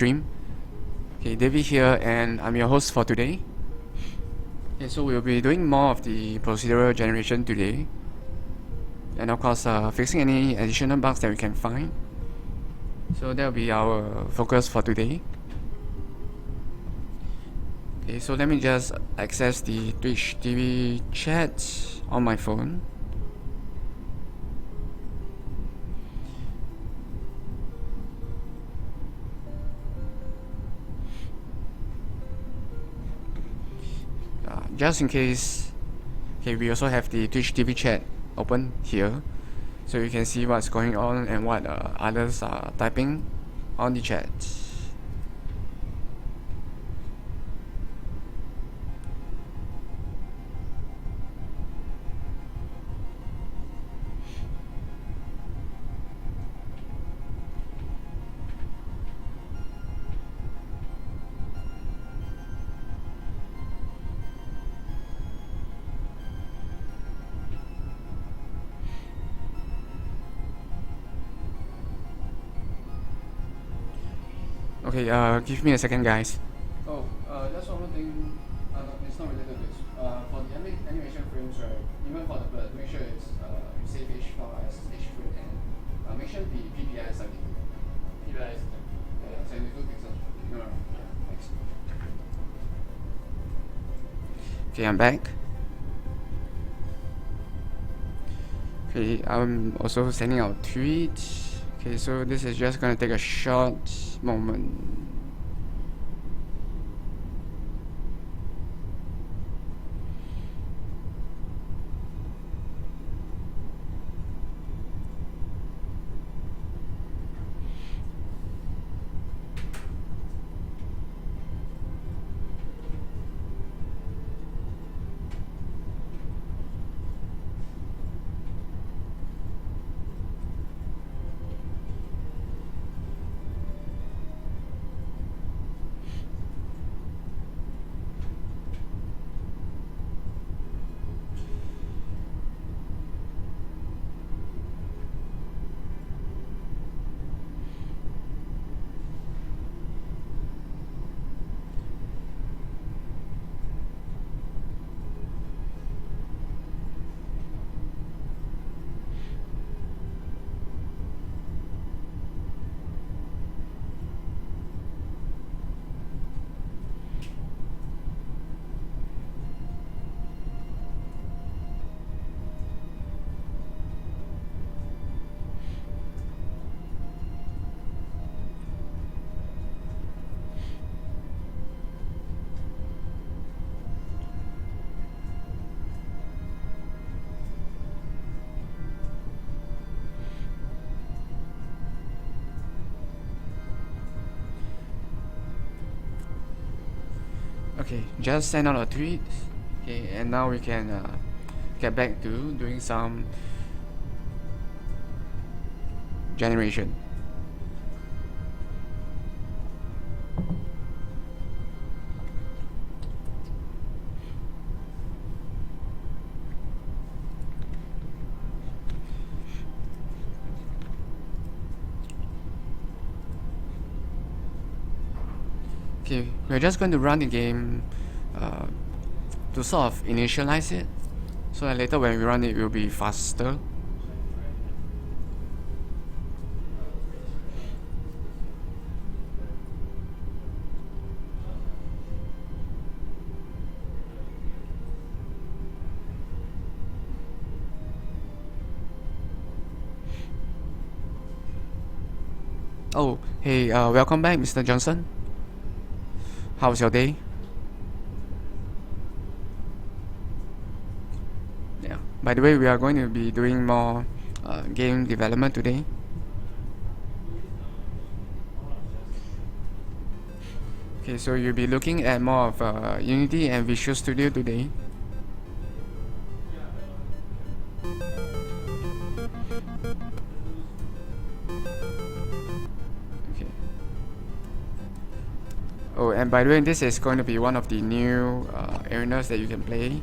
stream. Okay, David here, and I'm your host for today. Okay, so we'll be doing more of the procedural generation today, and of course fixing any additional bugs that we can find. So that'll be our focus for today. Okay, so let me just access the TwitchTV chat on my phone. Just in case, okay, we also have the TwitchTV chat open here, so you can see what's going on and what others are typing on the chat. Okay, give me a second, guys. Oh, that's one more thing. It's not related to this. For the animation frames, right? Even for the blood, make sure it's you save H file as H-frame, and make sure the PPI is 72. PPI is 72 pixels. No, thanks. Okay, I'm back. Okay, I'm also sending out tweets. Okay, so this is just gonna take a short moment. Okay, just send out a tweet. Okay, and now we can get back to doing some generation. Okay, we're just going to run the game to sort of initialize it, so that later when we run it will be faster. Oh, hey, welcome back, Mr. Johnson. How's your day? Yeah. By the way, we are going to be doing more game development today. Okay, so you'll be looking at more of Unity and Visual Studio today. Okay. Oh, and by the way, this is going to be one of the new arenas that you can play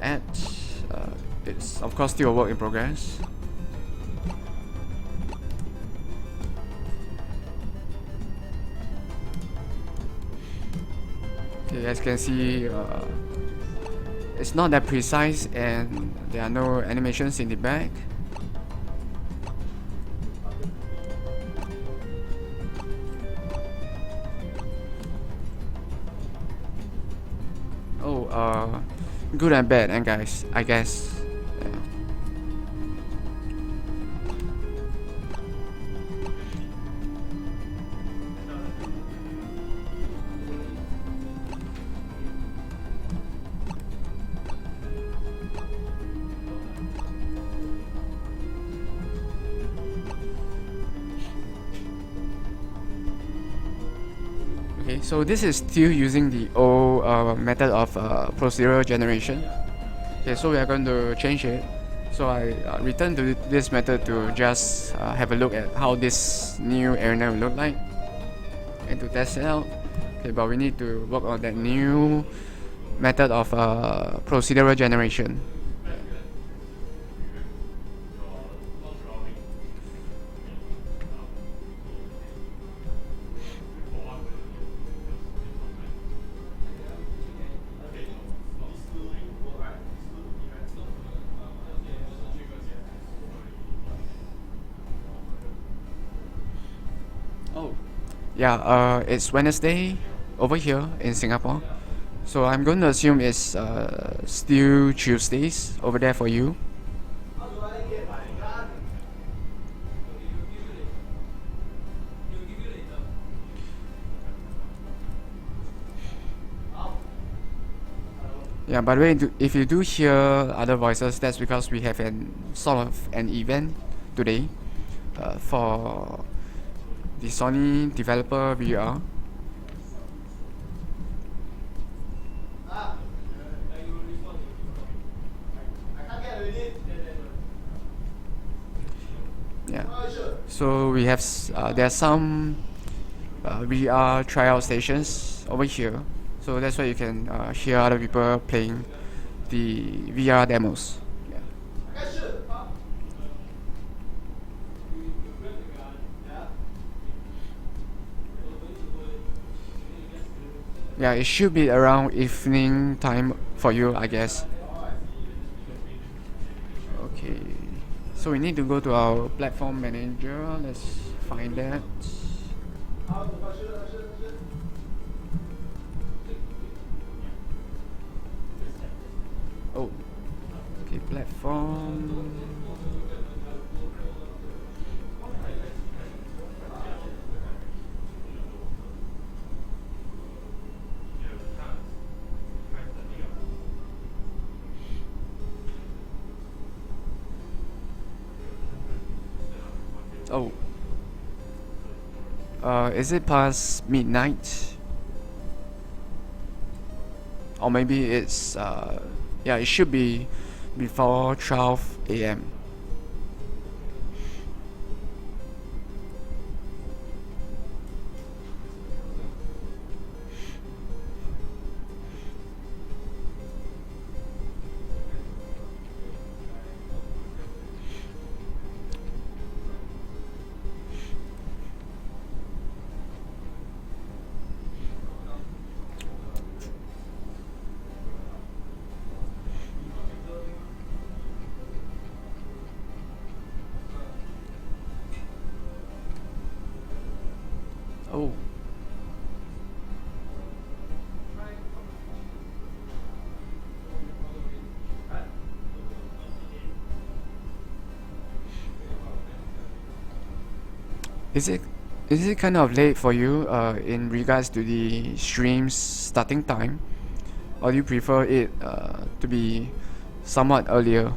at. It's of course still a work in progress. Okay, as you can see, it's not that precise and there are no animations in the back. Oh, good and bad, and guys, I guess. Yeah. Okay, so this is still using the old method of procedural generation. Okay, so we are going to change it. So I return to this method to just have a look at how this new arena will look like and to test it out. Okay, but we need to work on that new method of procedural generation. Oh, yeah, it's Wednesday over here in Singapore. So I'm going to assume it's still Tuesdays over there for you. Yeah, by the way, if you do hear other voices, that's because we have an sort of an event today for the Sony developer VR. Yeah. So we have there are some VR tryout stations over here. So that's why you can hear other people playing the VR demos. Yeah, it should be around evening time for you, I guess. Okay, so we need to go to our platform manager. Let's find that. Oh, okay, platform. Oh, is it past midnight? Or maybe it's yeah, it should be before 12 a.m. Oh. Is it kind of late for you in regards to the stream's starting time, or do you prefer it to be somewhat earlier?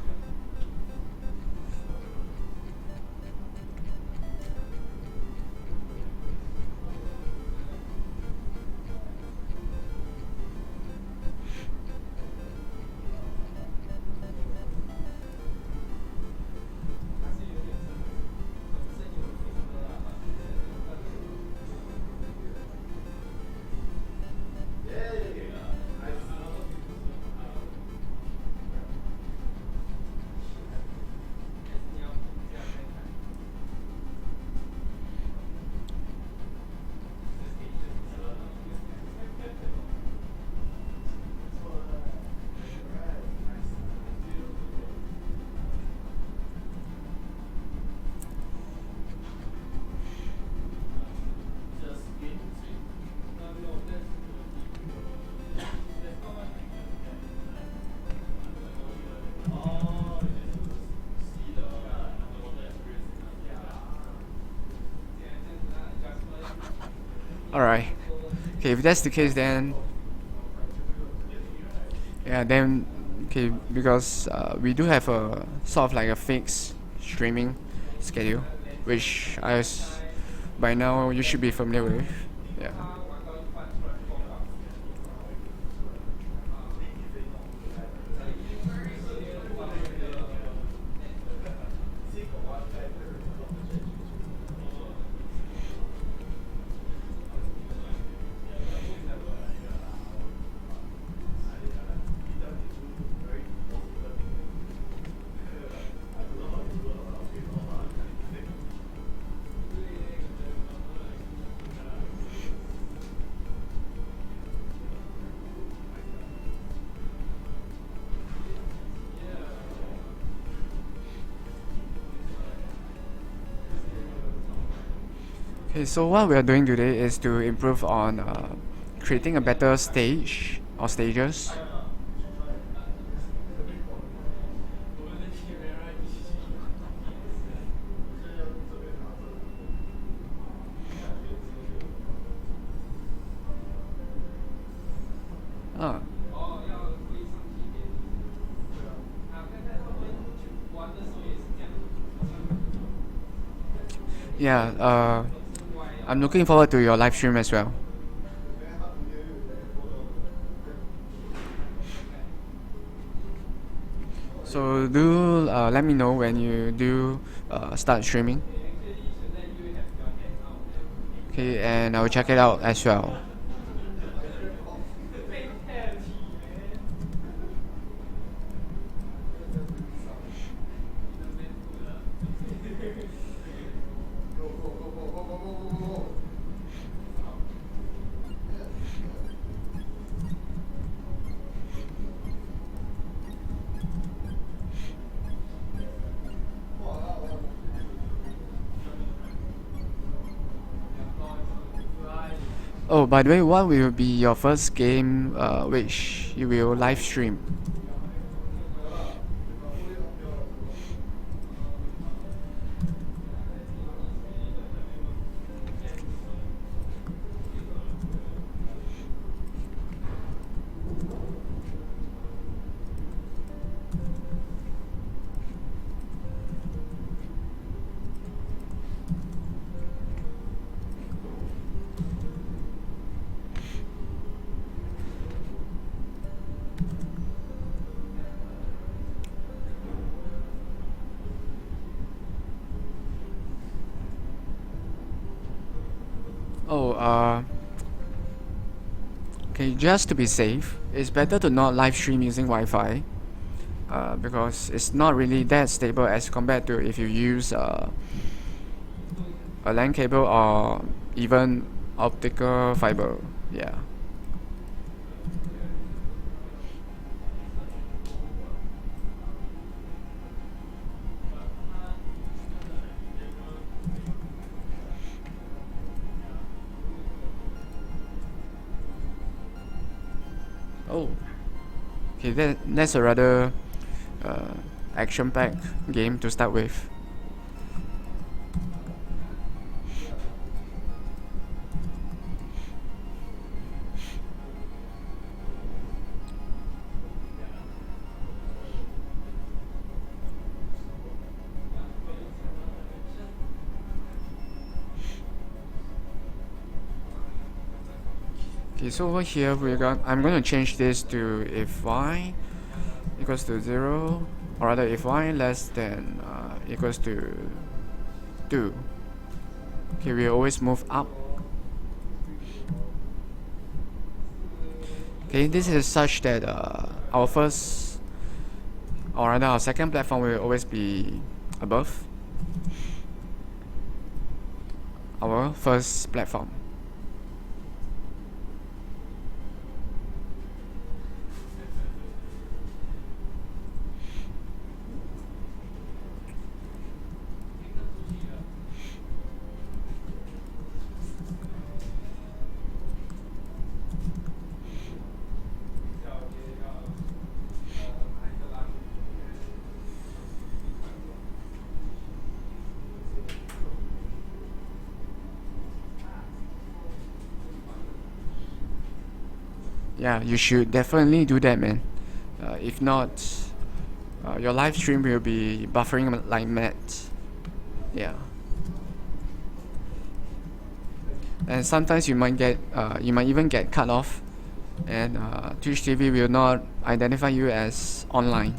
Alright. Okay, if that's the case, then yeah, then okay, because we do have a sort of like a fixed streaming schedule, which by now you should be familiar with. Yeah. Okay, so what we are doing today is to improve on creating a better stage or stages. Ah. Yeah, I'm looking forward to your live stream as well. So do let me know when you do start streaming. Okay, and I'll check it out as well. Oh, by the way, what will be your first game which you will live stream? Oh, okay, just to be safe, it's better to not live stream using Wi-Fi because it's not really that stable as compared to if you use a LAN cable or even optical fiber. Yeah. Oh, okay, that's a rather uh, action-packed game to start with. Okay, so over here I'm going to change this to if y equals to 0, or rather if y less than equals to 2. Okay, we always move up. Okay, this is such that our first, or rather our second platform will always be above our first platform. yeah, you should definitely do that, man. If not, your live stream will be buffering like mad. Yeah. And sometimes you might even get cut off, and TwitchTV will not identify you as online.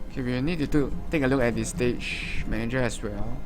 Okay, we need to take a look at the stage manager as well.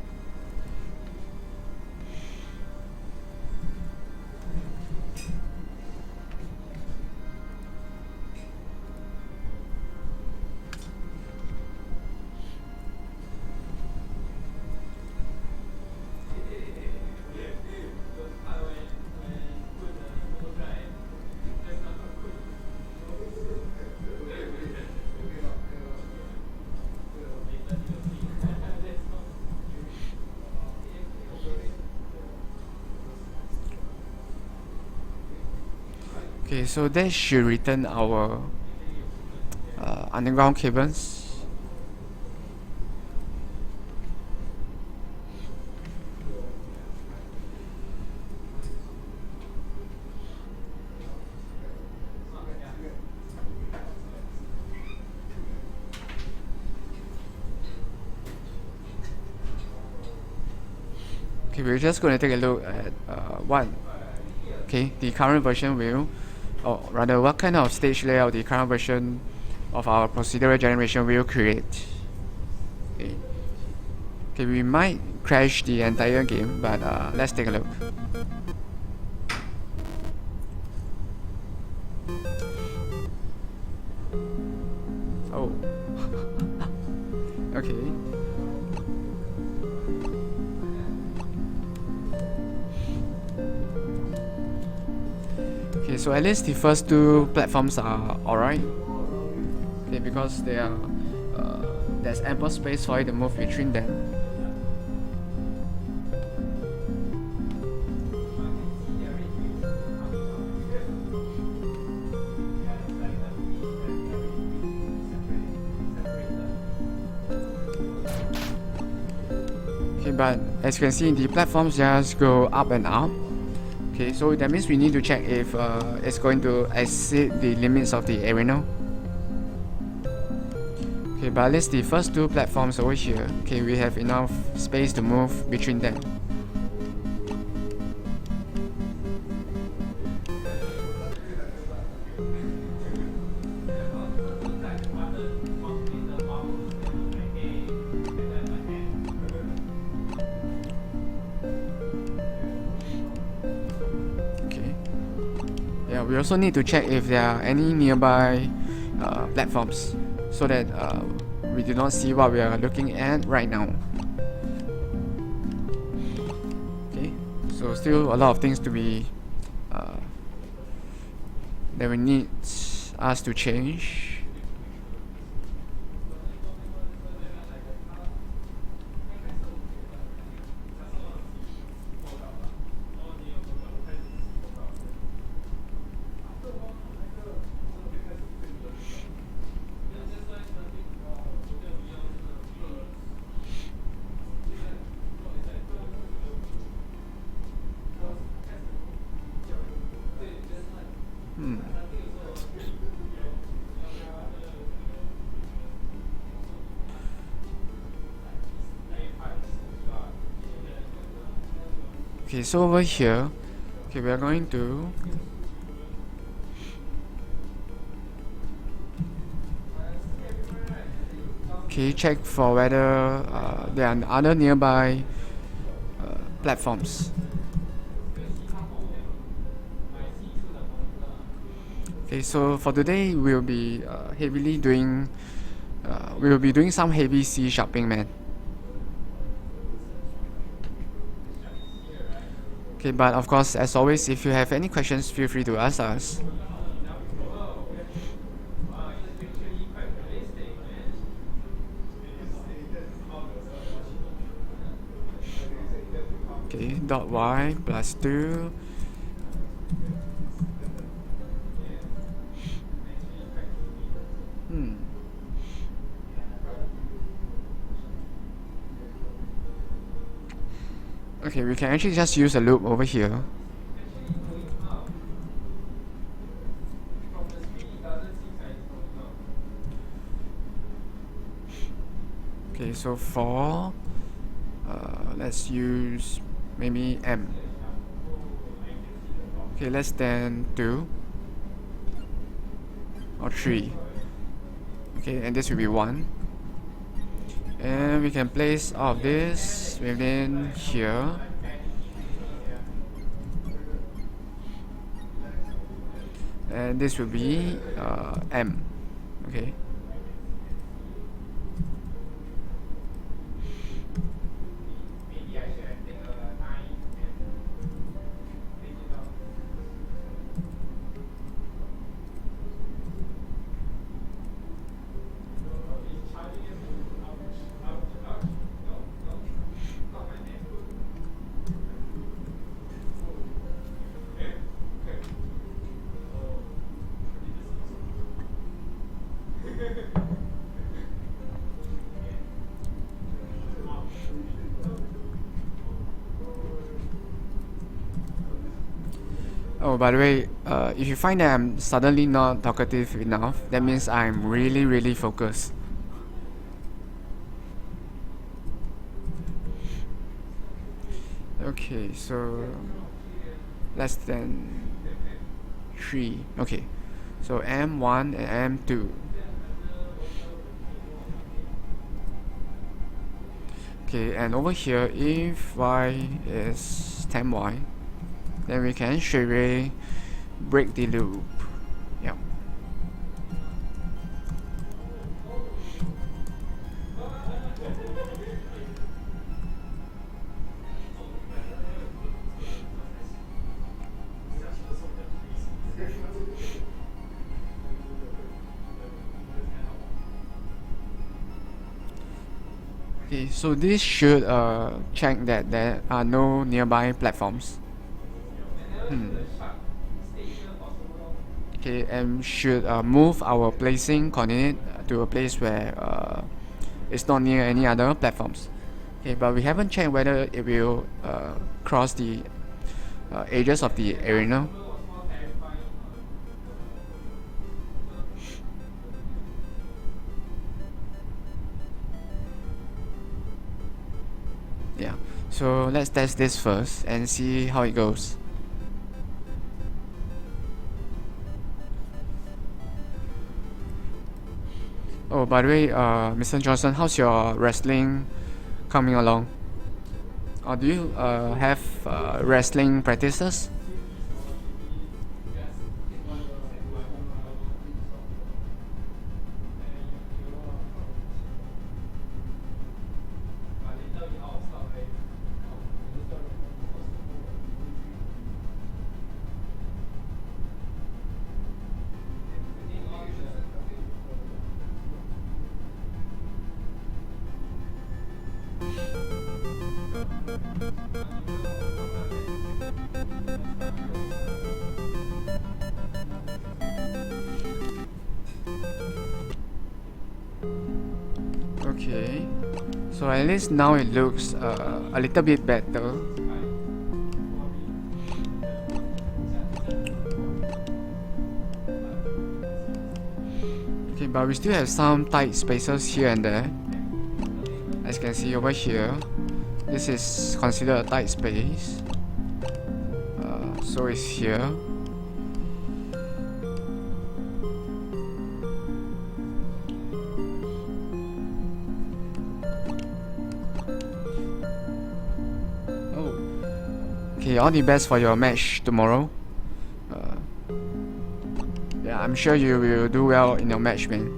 Okay, so that should return our underground cables. Okay, we're just going to take a look at the current version will, or rather what kind of stage layout the current version of our procedural generation will create. Okay, we might crash the entire game, but let's take a look. Oh. Okay. Okay, so at least the first two platforms are alright. Okay, because they are there's ample space for you to move between them. Okay, but as you can see, the platforms just go up and up. Okay, so that means we need to check if it's going to exceed the limits of the arena. Okay, but at least the first two platforms over here, okay, we have enough space to move between them. We also need to check if there are any nearby platforms, so that we do not see what we are looking at right now. Okay, so still a lot of things to be that we need us to change. Okay, so over here, okay, we are going to check for whether there are other nearby platforms. Okay, so for today we'll be heavily doing we will be doing some heavy C shopping, man. Okay, but of course, as always, if you have any questions, feel free to ask us. Okay, dot y plus 2. Okay, we can actually just use a loop over here. Okay, so for let's use maybe m. Okay, less than 2 or 3. Okay, and this will be 1. And we can place all of this within here. And this will be m. Okay. Oh, by the way, if you find that I'm suddenly not talkative enough, that means I'm really focused. Okay, so less than 3. Okay, so M1 and M2. Okay, and over here, if y is 10y, then we can straight away break the loop. Yeah. Okay, so this should check that there are no nearby platforms. Okay, and should move our placing coordinate to a place where it's not near any other platforms. Okay, but we haven't checked whether it will cross the edges of the arena. Yeah, so let's test this first and see how it goes. Oh, by the way, Mr. Johnson, how's your wrestling coming along? Or do you have wrestling practices? Okay, so at least now it looks a little bit better. Okay, but we still have some tight spaces here and there. As you can see over here, this is considered a tight space. So it's here. Okay, all the best for your match tomorrow. Yeah, I'm sure you will do well in your match, man.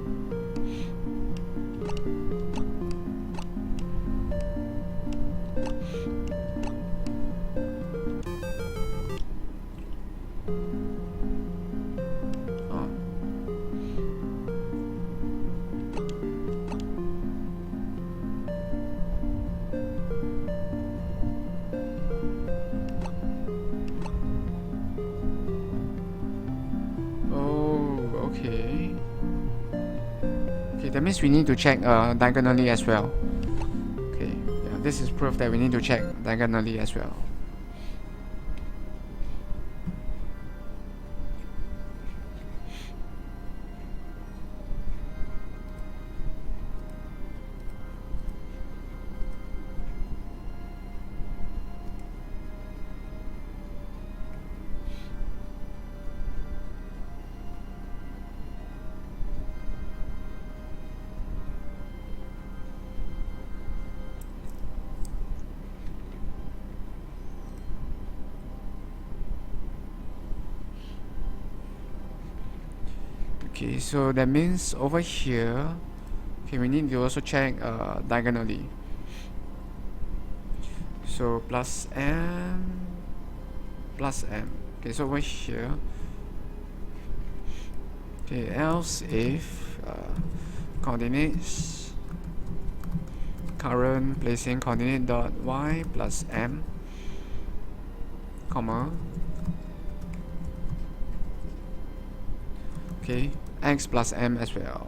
Okay, that means we need to check diagonally as well. Okay, yeah, this is proof that we need to check diagonally as well. Okay, so that means over here, okay, we need to also check diagonally. So plus m. Okay, so over here. Okay, else if coordinates current placing coordinate dot y plus m, comma. Okay, x plus m as well.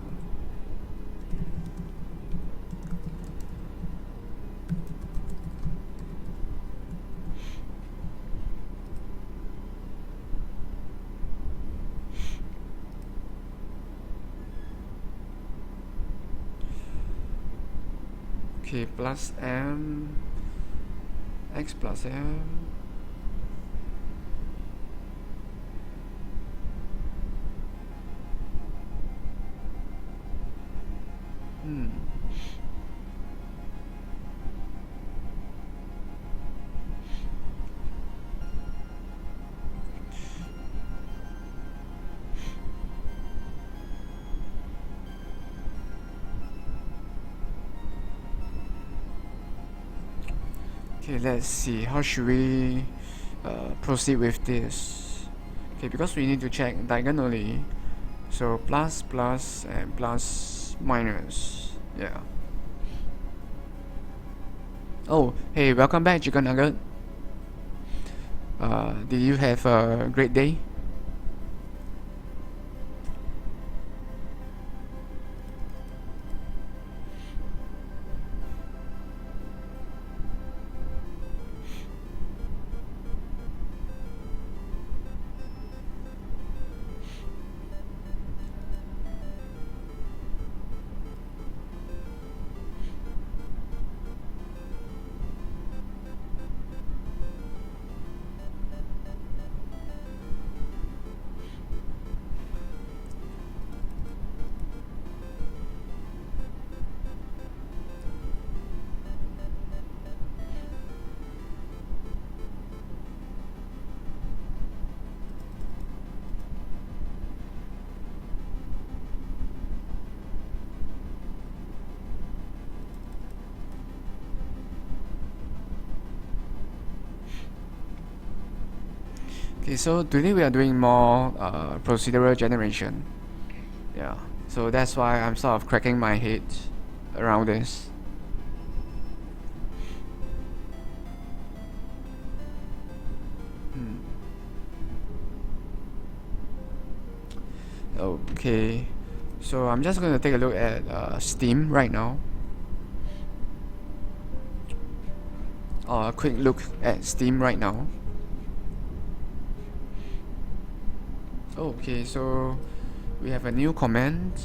Okay, plus m, x plus m. Okay, let's see, how should we proceed with this? Okay, because we need to check diagonally, so plus plus and plus minus. Yeah. Oh, hey, welcome back, Chicken Nugget. Did you have a great day? Okay, so today we are doing more procedural generation. Yeah, so that's why I'm sort of cracking my head around this. Okay, so I'm just going to take a look at Steam right now. A quick look at Steam right now. Okay, so we have a new comment.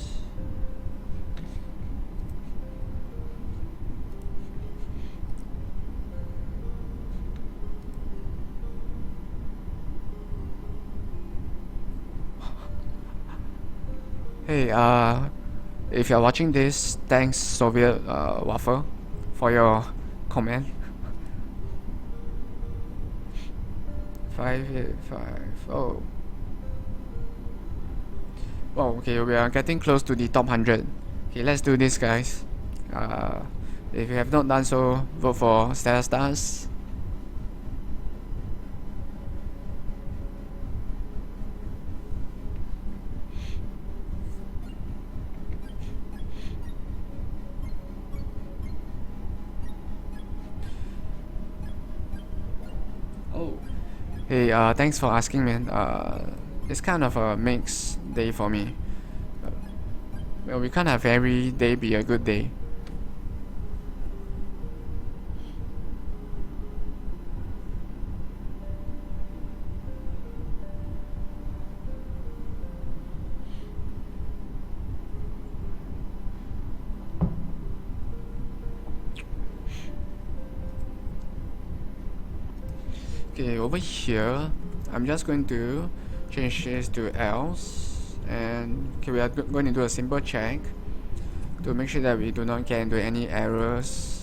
Hey, if you're watching this, thanks Soviet Waffle for your comment. 5850. Oh, okay, we are getting close to the top 100. Okay, let's do this, guys. If you have not done so, vote for Stellar Stars. Oh, hey, thanks for asking, man. It's kind of a mixed day for me. Well, we can't have every day be a good day. Okay, over here, I'm just going to change this to else, and okay, we are going to do a simple check to make sure that we do not get into any errors.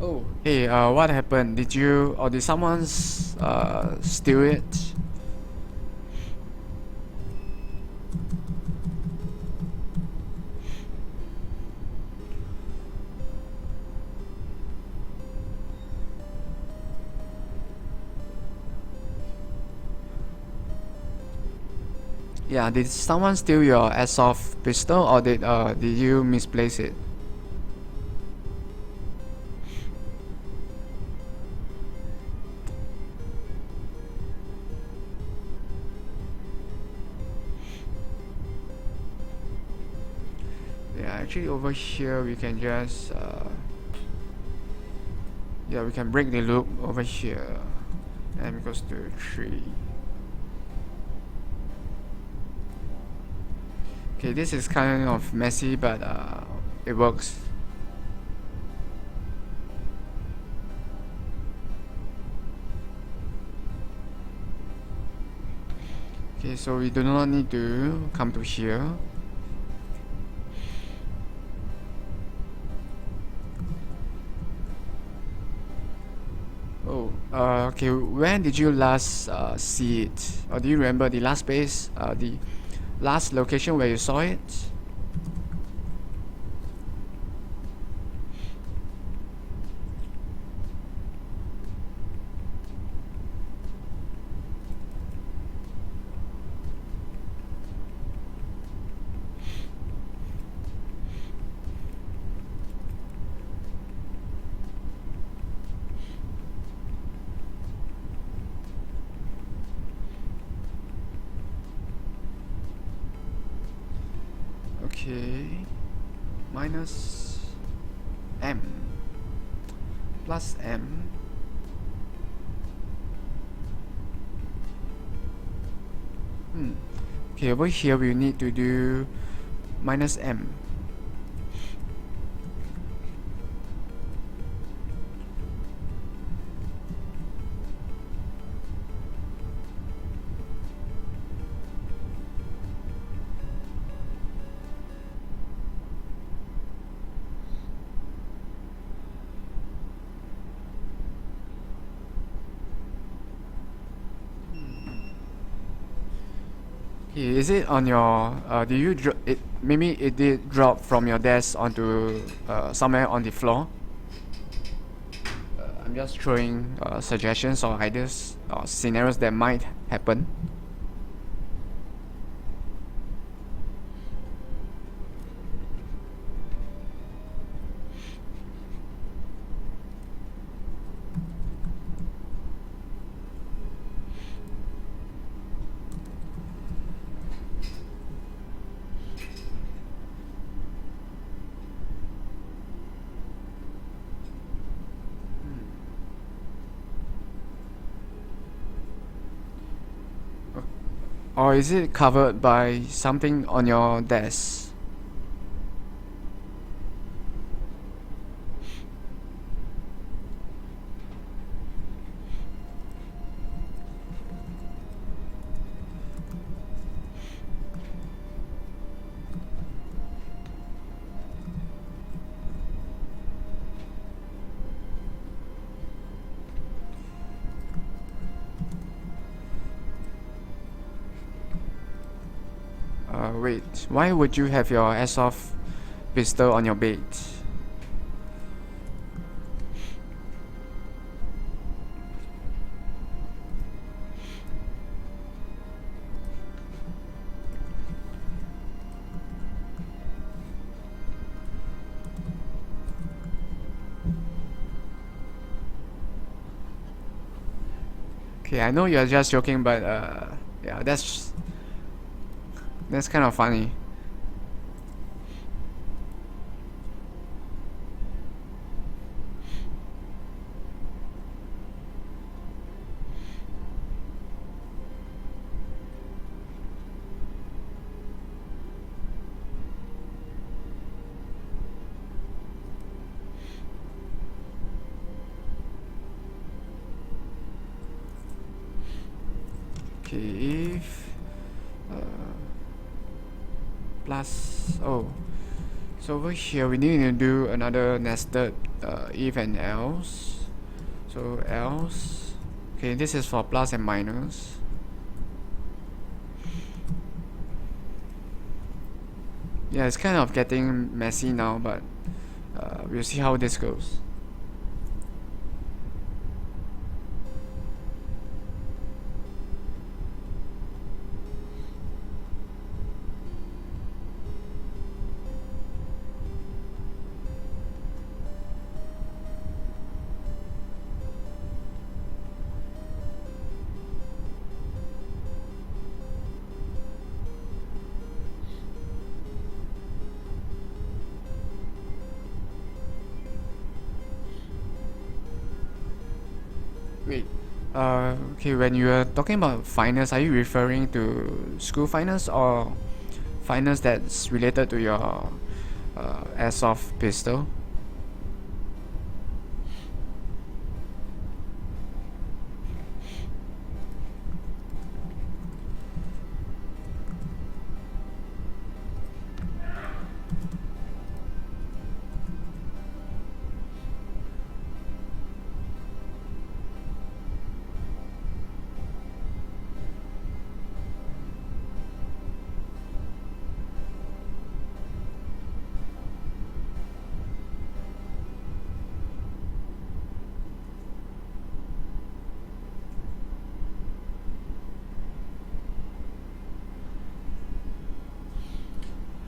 Oh, hey, what happened? Did you or did someone steal it? Yeah, did someone steal your airsoft pistol, or did you misplace it? Yeah, actually over here we can just yeah, we can break the loop over here, and it goes to 3. Okay, this is kind of messy, but it works. Okay, so we do not need to come to here. Oh, okay, when did you last see it? Or do you remember the last place, the last location where you saw it? Okay, minus M plus M. Okay, over here we need to do minus M. Okay, is it on your? Do you it? Maybe it did drop from your desk onto somewhere on the floor. I'm just throwing suggestions or ideas or scenarios that might happen. Or is it covered by something on your desk? Wait, why would you have your airsoft pistol on your bed? Okay, I know you're just joking, but yeah, that's kind of funny. Okay, if plus, oh, so over here we need to do another nested if and else. So else, okay, this is for plus and minus. Yeah, it's kind of getting messy now, but we'll see how this goes. Wait, okay, when you are talking about finals, are you referring to school finals or finals that's related to your airsoft pistol?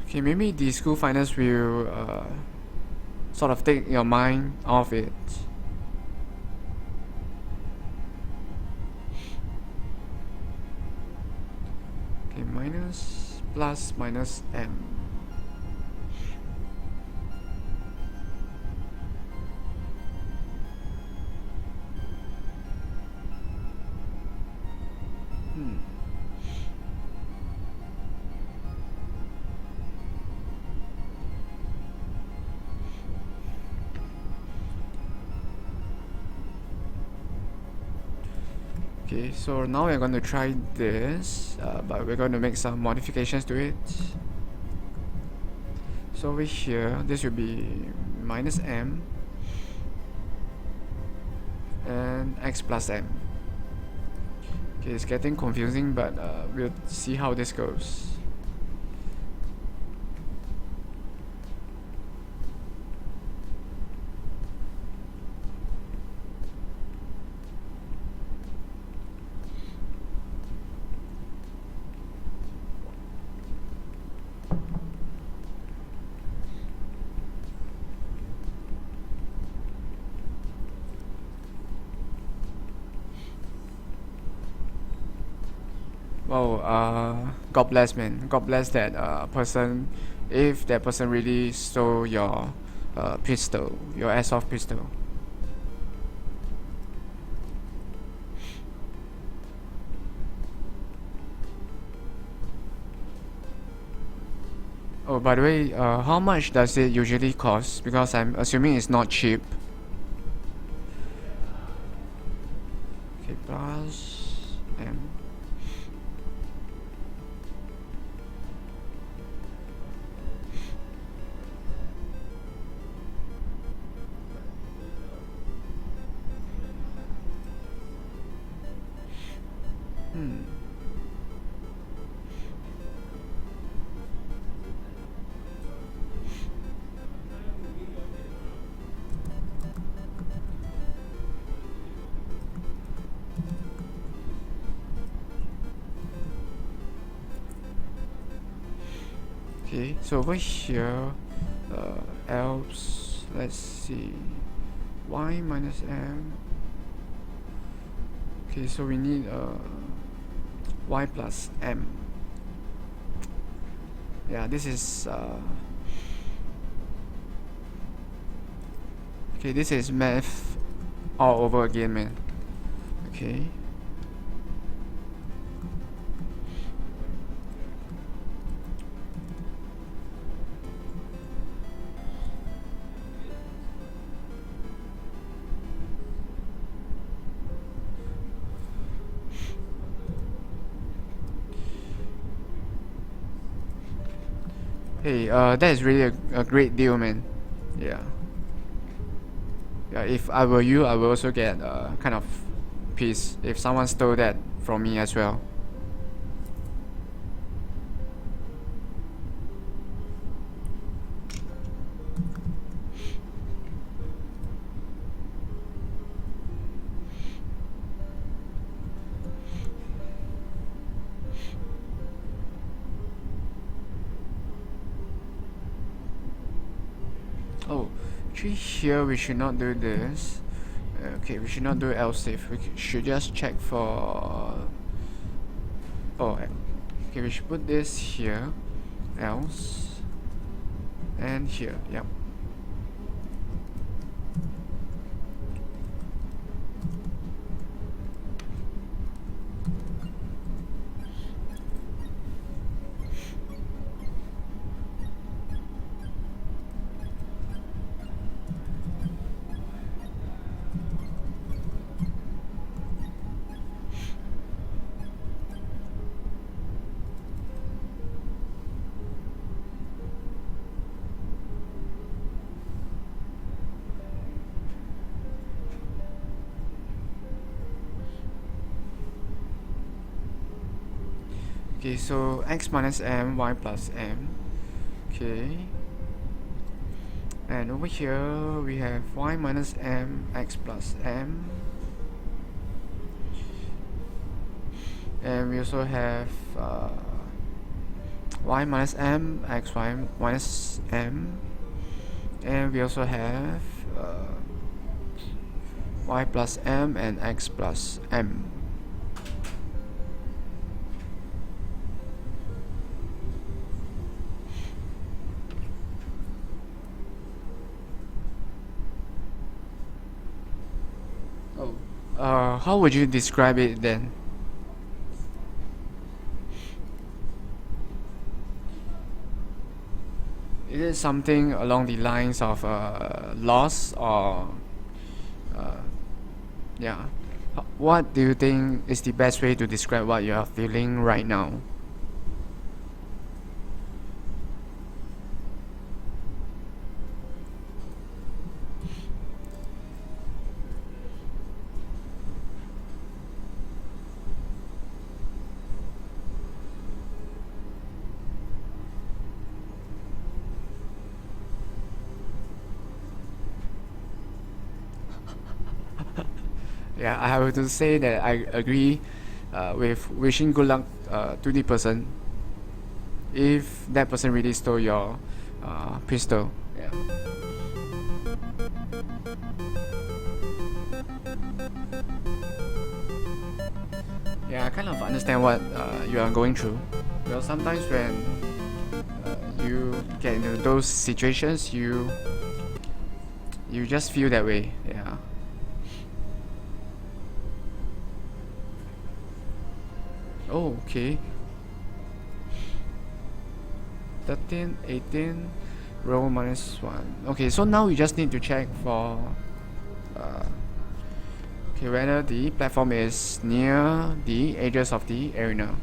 Okay, maybe the school finals will sort of take your mind off it. Okay, minus, plus, minus m. Okay, so now we're going to try this, but we're going to make some modifications to it. So over here, this will be minus m and x plus m. Okay, it's getting confusing, but we'll see how this goes. Oh, God bless, man. God bless that person. If that person really stole your pistol, your airsoft pistol. Oh, by the way, how much does it usually cost? Because I'm assuming it's not cheap. Okay, plus M. Okay, so over here, else, let's see, y minus m. Okay, so we need y plus m. Yeah, this is okay, this is math all over again, man. Okay. Hey, that is really a great deal, man. Yeah. Yeah, if I were you, I would also get kind of pissed if someone stole that from me as well. Oh, actually here we should not do this. Okay, we should not do else if. We should just check for. Oh, okay, we should put this here, else, and here. Yep. Okay, so x minus m, y plus m. Okay. And over here we have y minus m, x plus m. And we also have y minus m, x y minus m. And we also have y plus m and x plus m. How would you describe it then? Is it something along the lines of loss or yeah? What do you think is the best way to describe what you are feeling right now? Yeah, I have to say that I agree with wishing good luck to the person if that person really stole your pistol. Yeah. Yeah, I kind of understand what you are going through. Well, sometimes when you get into those situations, you just feel that way. Yeah. Oh, okay. 13, 18, roll minus 1. Okay, so now we just need to check for okay, whether the platform is near the edges of the arena.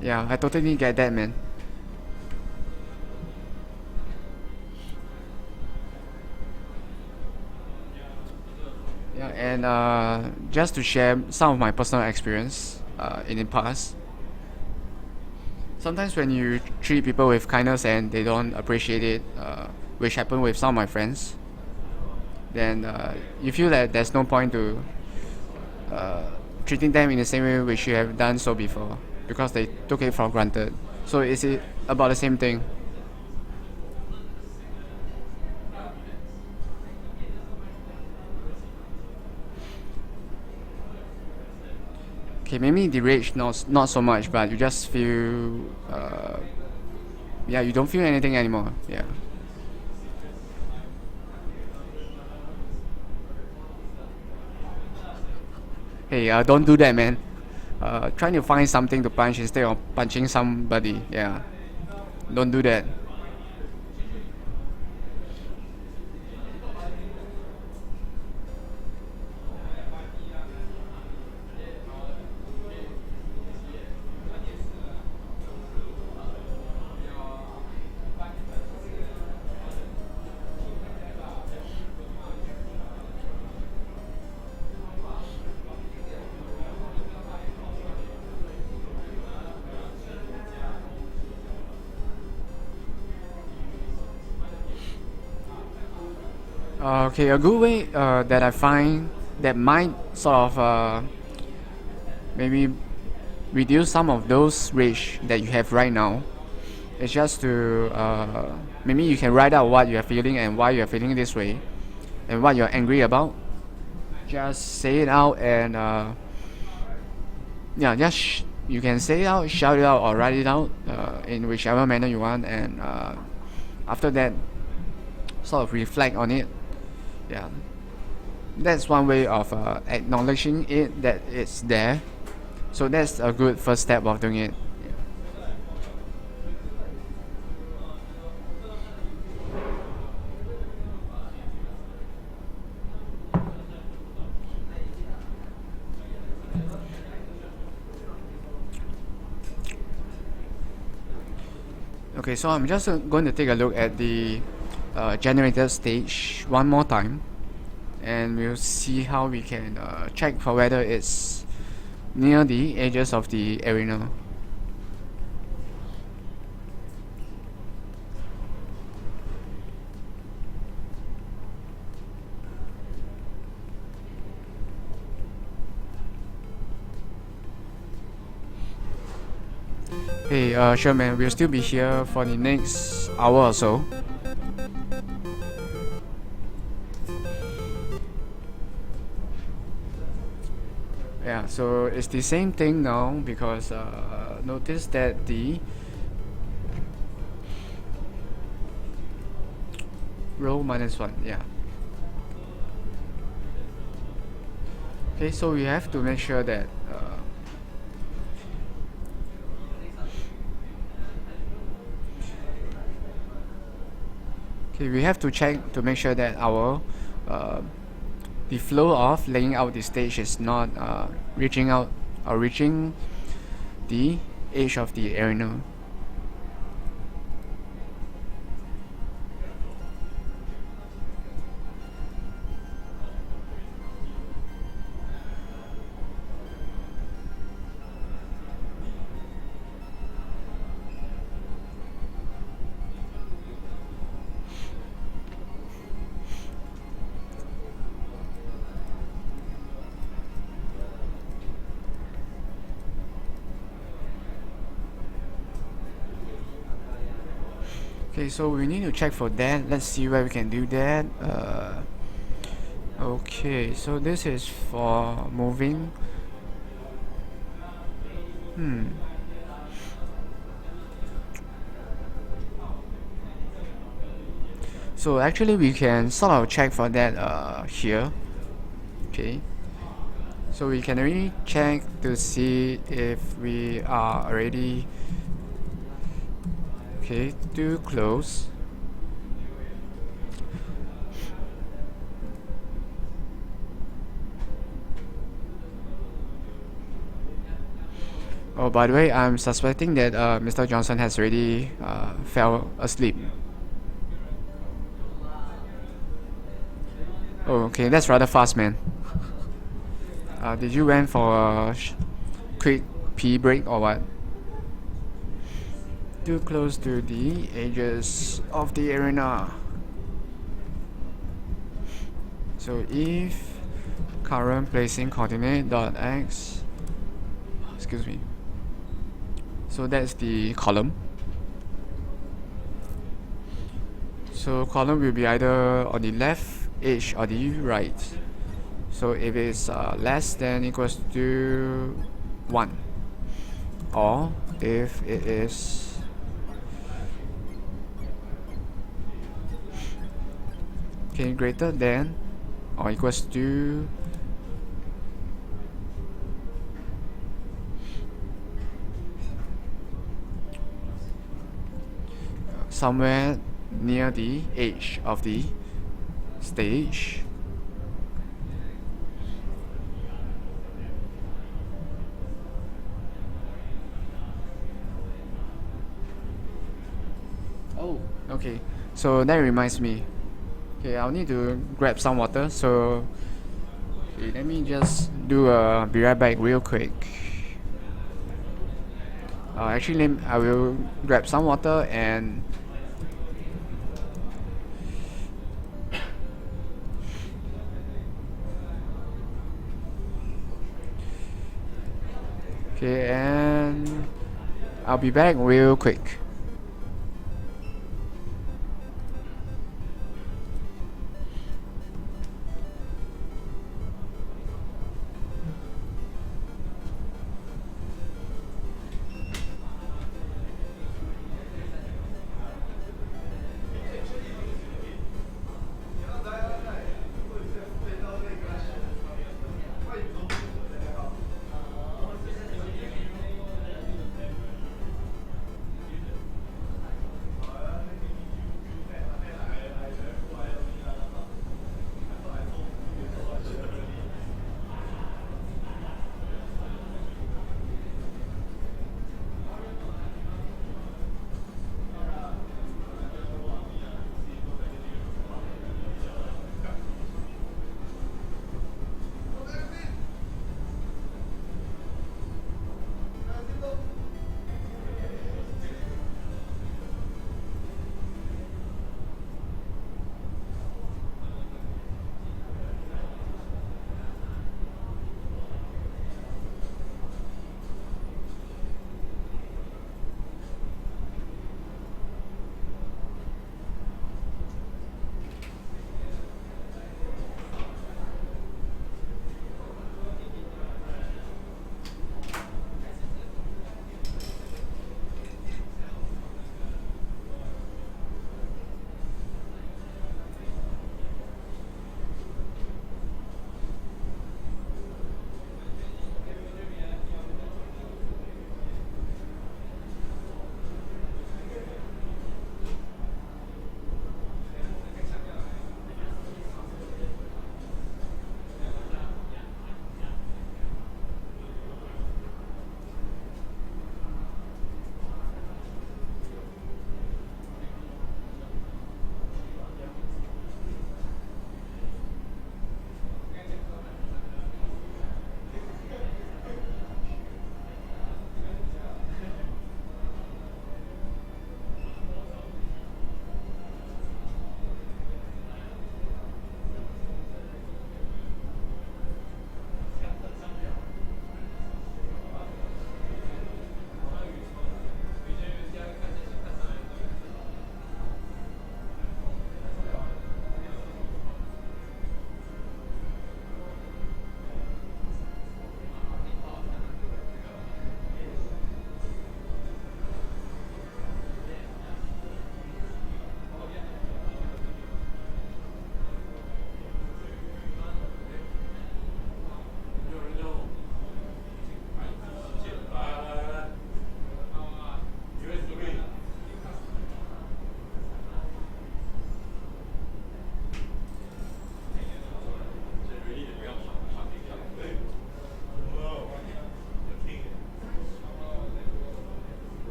Yeah, I totally get that, man. Yeah, and just to share some of my personal experience in the past. Sometimes when you treat people with kindness and they don't appreciate it, which happened with some of my friends, then you feel that there's no point to treating them in the same way which you have done so before, because they took it for granted. So is it about the same thing? Okay, maybe the rage not so much, but you just feel yeah, you don't feel anything anymore. Yeah. Hey, don't do that, man. Trying to find something to punch instead of punching somebody. Yeah, don't do that. Okay, a good way that I find that might sort of maybe reduce some of those rage that you have right now. It's just to maybe you can write out what you are feeling and why you are feeling this way and what you're angry about. Just say it out and yeah, just you can say it out, shout it out, or write it out in whichever manner you want, and after that, sort of reflect on it. Yeah, that's one way of acknowledging it that it's there. So that's a good first step of doing it. Okay, so I'm just going to take a look at the generator stage one more time, and we'll see how we can check for whether it's near the edges of the arena. Hey, sure man, we'll still be here for the next hour or so. Yeah, so it's the same thing now because notice that the row -1, yeah. Okay, so we have to make sure that okay, we have to check to make sure that our the flow of laying out the stage is not reaching out or reaching the edge of the arena. Okay, so we need to check for that. Let's see where we can do that. Okay, so this is for moving. So actually we can sort of check for that here. Okay, so we can really check to see if we are already okay, too close. Oh, by the way, I'm suspecting that Mr. Johnson has already fell asleep. Oh, okay, that's rather fast, man. Did you went for a quick pee break or what? Too close to the edges of the arena. So if current placing coordinate dot x, excuse me. So that's the column. So column will be either on the left edge or the right. So if it's less than equals to 1, or if it is okay, greater than or equals to somewhere near the edge of the stage. Oh, okay. So that reminds me. Okay, I'll need to grab some water. So, okay, let me just do a be right back real quick. Actually, I will grab some water and Okay, and I'll be back real quick.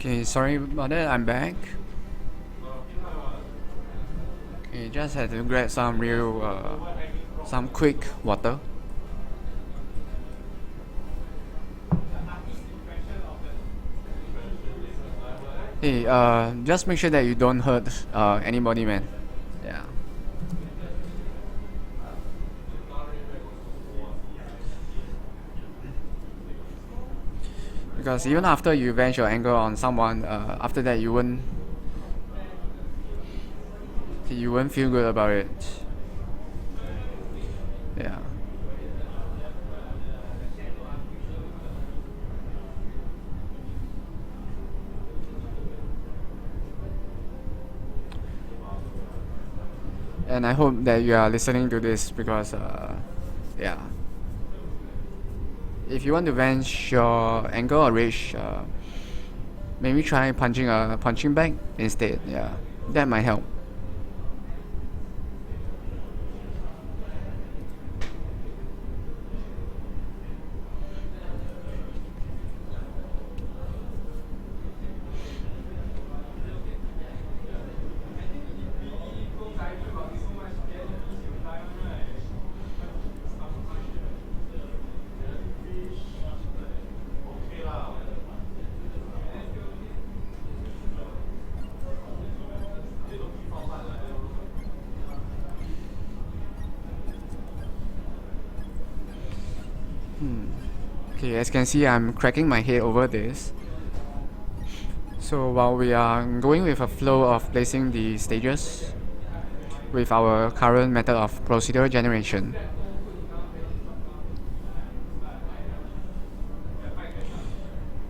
Okay, sorry about that, I'm back. Okay, just had to grab some quick water. Hey, just make sure that you don't hurt anybody, man. Yeah. Because even after you vent your anger on someone, after that you won't feel good about it. Yeah. And I hope that you are listening to this because, yeah. If you want to vent your anger or rage, maybe try punching a punching bag instead. Yeah, that might help. Okay, as you can see, I'm cracking my head over this. So while we are going with a flow of placing the stages with our current method of procedural generation,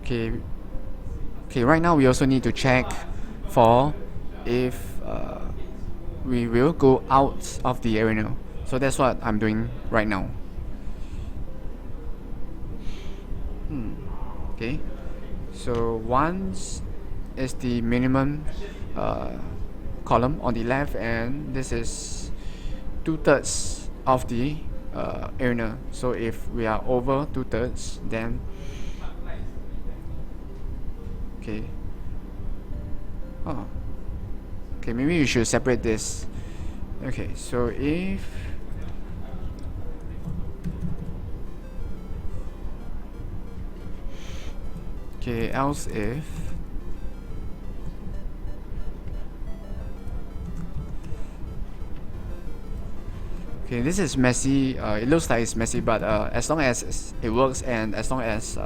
okay, okay. Right now, we also need to check for if we will go out of the arena. So that's what I'm doing right now. Okay, so once is the minimum column on the left, and this is 2/3 of the arena. So if we are over 2/3, then okay. Oh, okay. Maybe you should separate this. Okay, so if okay, else if okay, this is messy. It looks like it's messy, but as long as it works and as long as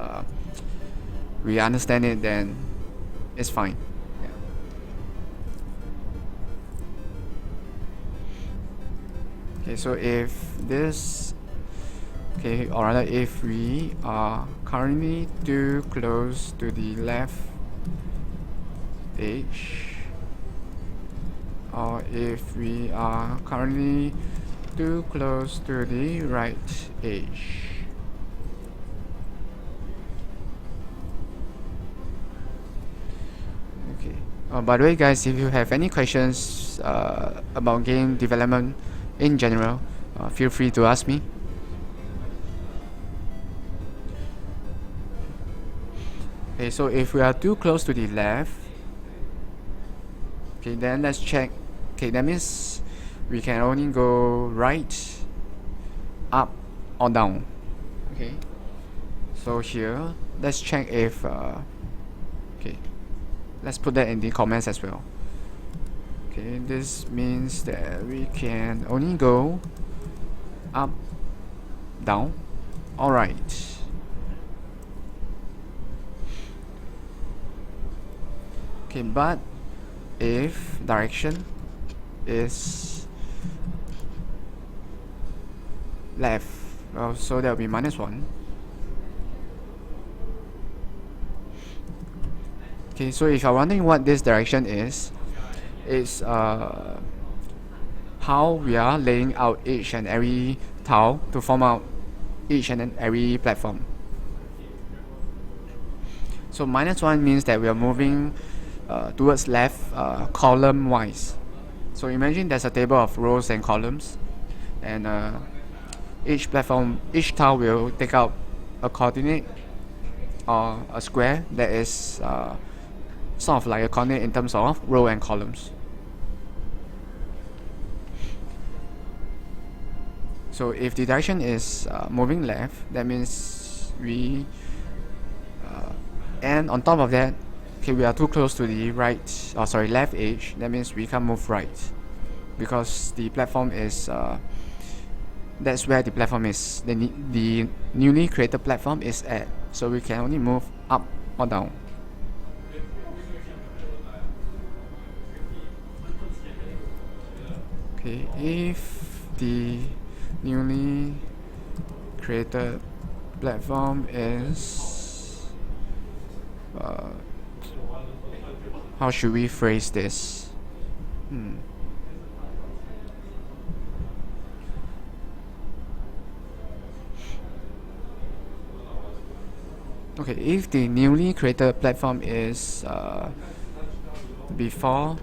we understand it, then it's fine. Yeah. Okay, so if this, okay, or rather, if we are currently too close to the left edge, or if we are currently too close to the right edge. Okay. By the way, guys, if you have any questions about game development in general, feel free to ask me. Okay, so if we are too close to the left, okay, then let's check. Okay, that means we can only go right, up, or down. Okay, so here, let's check if okay, let's put that in the comments as well. Okay, this means that we can only go up, down, or right. Okay, but if direction is left, well, so that will be -1. Okay, so if you're wondering what this direction is, it's how we are laying out each and every tile to form out each and every platform. So -1 means that we are moving towards left column wise. So imagine there's a table of rows and columns, and each tile will take out a coordinate or a square that is sort of like a coordinate in terms of row and columns. So if the direction is moving left, that means we and on top of that, okay, we are too close to the left edge. That means we can't move right because the platform is that's where the platform is. The newly created platform is at, so we can only move up or down. Okay, if the newly created platform is how should we phrase this? Okay, if the newly created platform is before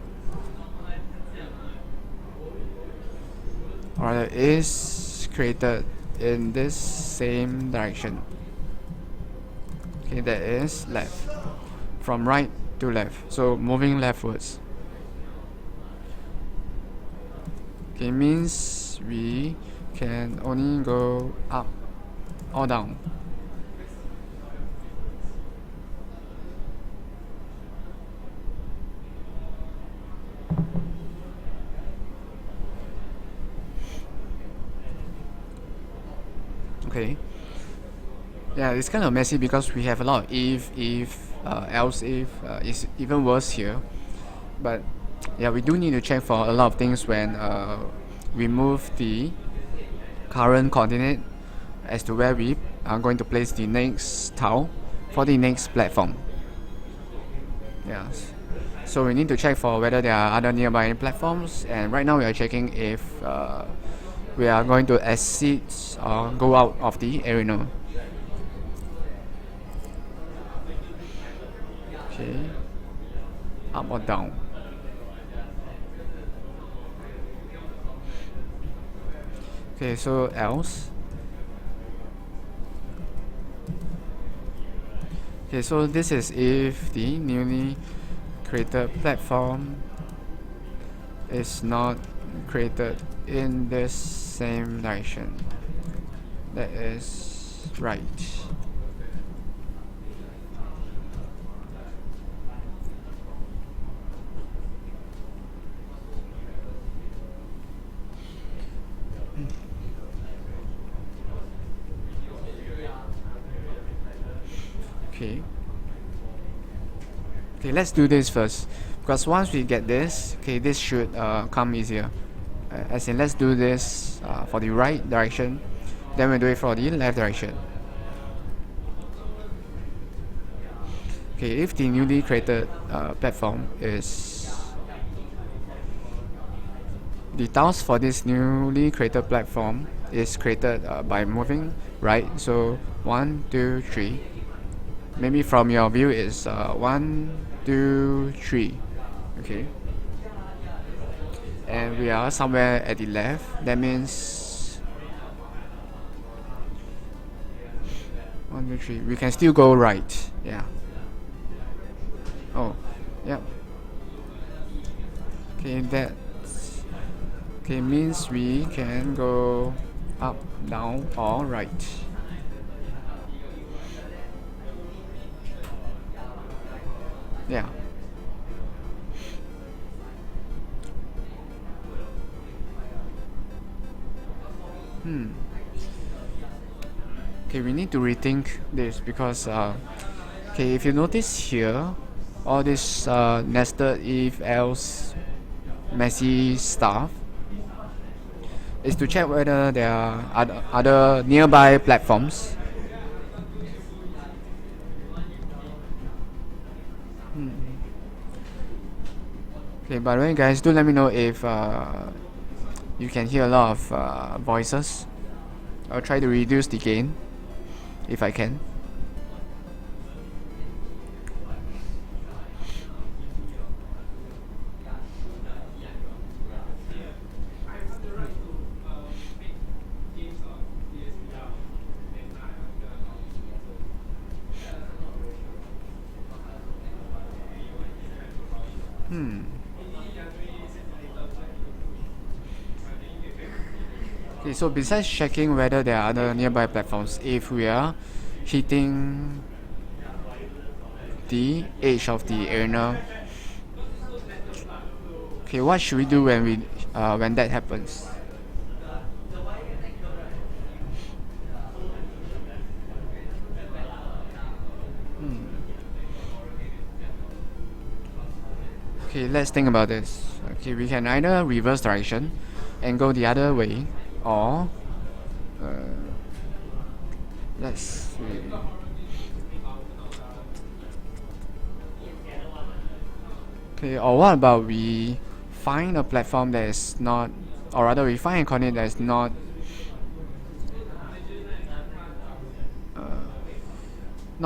or is created in this same direction, okay, that is left, from right to left, so moving leftwards. Okay, means we can only go up or down. Okay. Yeah, it's kind of messy because we have a lot of if, else if, it's even worse here. But yeah, we do need to check for a lot of things when we move the current coordinate as to where we are going to place the next tile for the next platform. Yes. So we need to check for whether there are other nearby platforms, and right now we are checking if we are going to exit or go out of the arena. Okay, up or down. Okay, so else. Okay, so this is if the newly created platform is not created in this same direction. That is right. Okay. Okay, let's do this first, because once we get this, okay, this should come easier. As in, let's do this for the right direction, then we'll do it for the left direction. Okay, if the newly created platform is the task for this newly created platform is created by moving right, so 1, 2, 3. Maybe from your view is 1, 2, 3. Okay, and we are somewhere at the left. That means 1, 2, 3. We can still go right. Yeah. Oh, yep. Okay, that means we can go up, down, or right. Yeah. Okay, we need to rethink this because okay, if you notice here, all this nested if else messy stuff is to check whether there are other nearby platforms. Okay, by the way, guys, do let me know if you can hear a lot of voices. I'll try to reduce the gain if I can. Okay, so besides checking whether there are other nearby platforms, if we are hitting the edge of the arena. Okay, what should we do when that happens? Okay, let's think about this. Okay, we can either reverse direction and go the other way, or let's see. Okay, or what about we find a platform that is not, or rather we find a coordinate that is not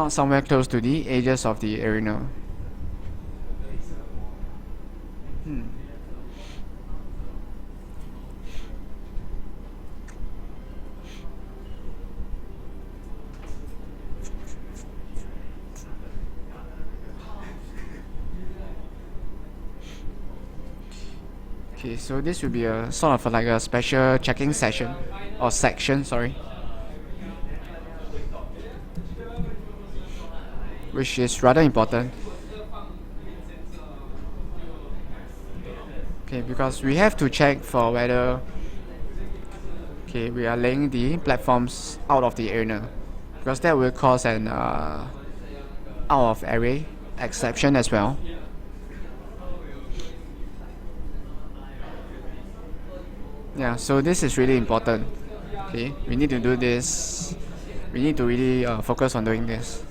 somewhere close to the edges of the arena. Okay, so this will be a sort of like a special checking session, or section, sorry, which is rather important. Okay, because we have to check for whether we are laying the platforms out of the arena, because that will cause an out of array exception as well. Yeah, so this is really important. Okay, we need to do this. We need to really focus on doing this.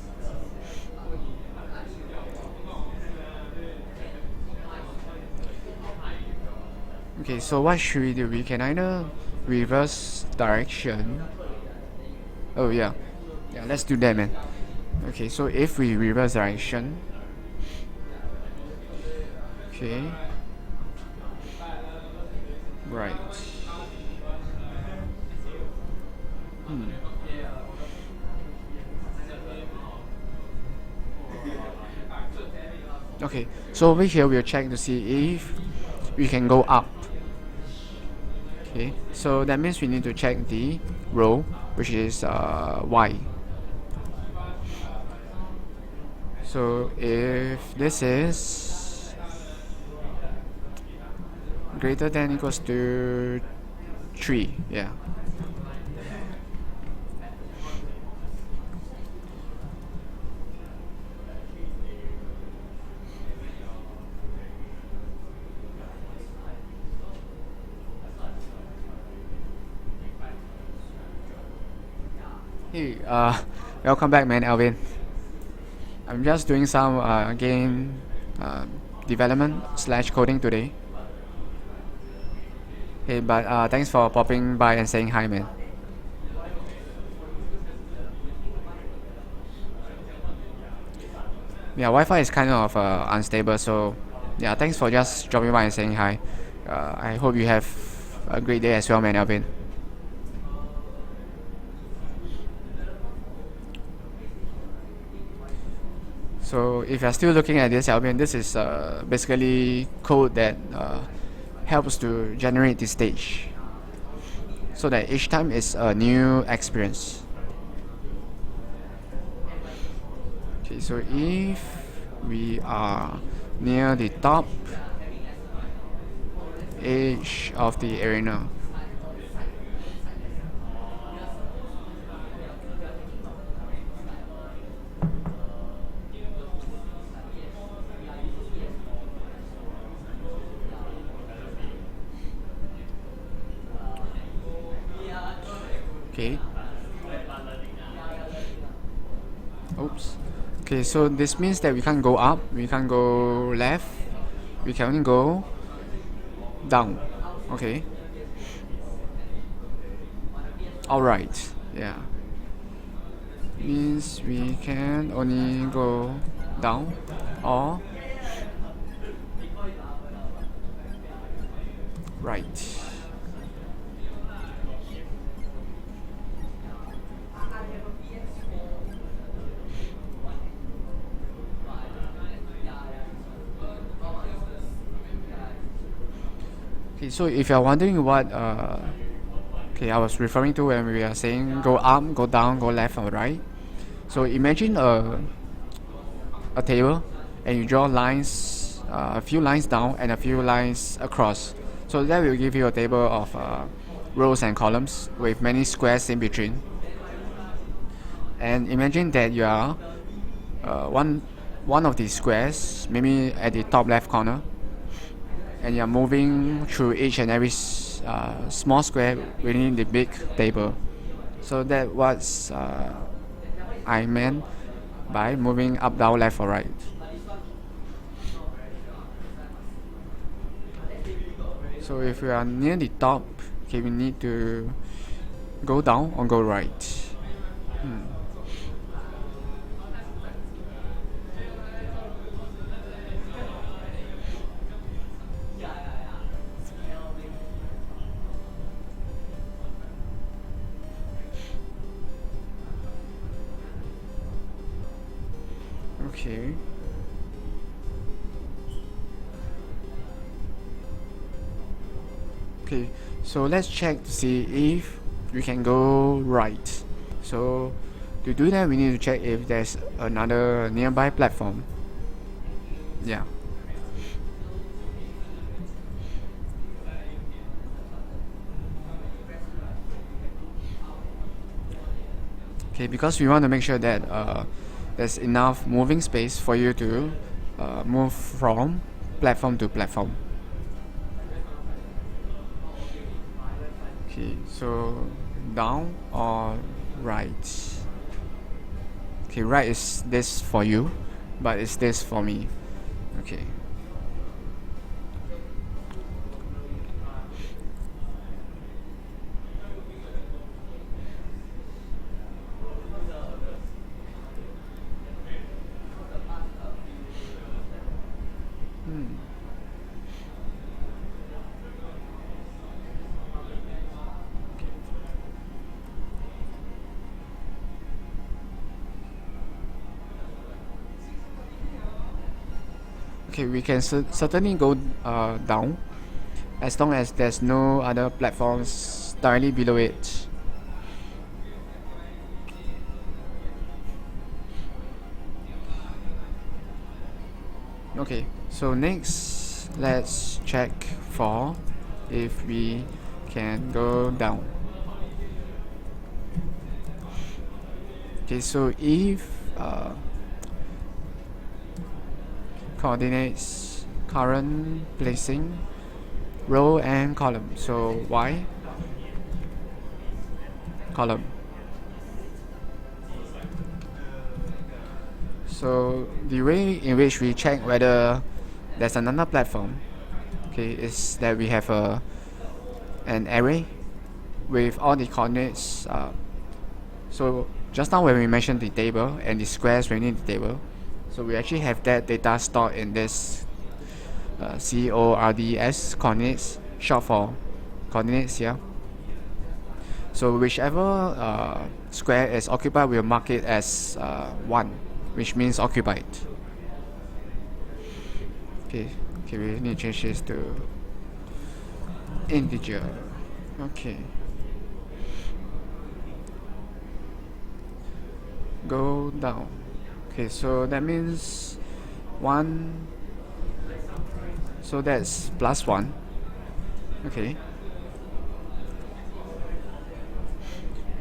Okay, so what should we do? We can either reverse direction. Oh yeah, let's do that, man. Okay, so if we reverse direction, okay, right. Okay, so over here we'll check to see if we can go up. Okay, so that means we need to check the row, which is Y. So if this is greater than equals to 3, yeah. Hey, welcome back, man, Alvin. I'm just doing some game development / coding today. Hey, but thanks for popping by and saying hi, man. Yeah, Wi-Fi is kind of unstable, so yeah, thanks for just dropping by and saying hi. I hope you have a great day as well, man, Alvin. So if you're still looking at this, Alvin, this is basically code that helps to generate the stage, so that each time is a new experience. Okay, so if we are near the top edge of the arena, okay. Oops. Okay, so this means that we can't go up, we can't go left, we can only go down. Okay. Alright, yeah. Means we can only go down or right. Okay, so if you're wondering what I was referring to when we are saying go up, go down, go left or right. So imagine a table and you draw lines, a few lines down and a few lines across. So that will give you a table of rows and columns with many squares in between. And imagine that you are one of these squares, maybe at the top left corner, and you're moving through each and every small square within the big table. So that was I meant by moving up, down, left, or right. So if we are near the top, okay, we need to go down or go right. Okay. Okay, so let's check to see if we can go right. So to do that, we need to check if there's another nearby platform. Yeah. Okay, because we want to make sure that there's enough moving space for you to move from platform to platform. Okay, so down or right? Okay, right is this for you, but it's this for me. Okay. Okay, we can certainly go down as long as there's no other platforms directly below it. Okay, so next let's check for if we can go down. Okay, so if coordinates current placing row and column, so Y column. So the way in which we check whether there's another platform, okay, is that we have an array with all the coordinates. So just now when we mentioned the table and the squares within the table, so we actually have that data stored in this CORDS coordinates, short for coordinates here. So whichever square is occupied, we'll mark it as 1, which means occupied. Okay, we need to change this to integer. Okay. Go down. Okay, so that means 1. So that's +1. Okay.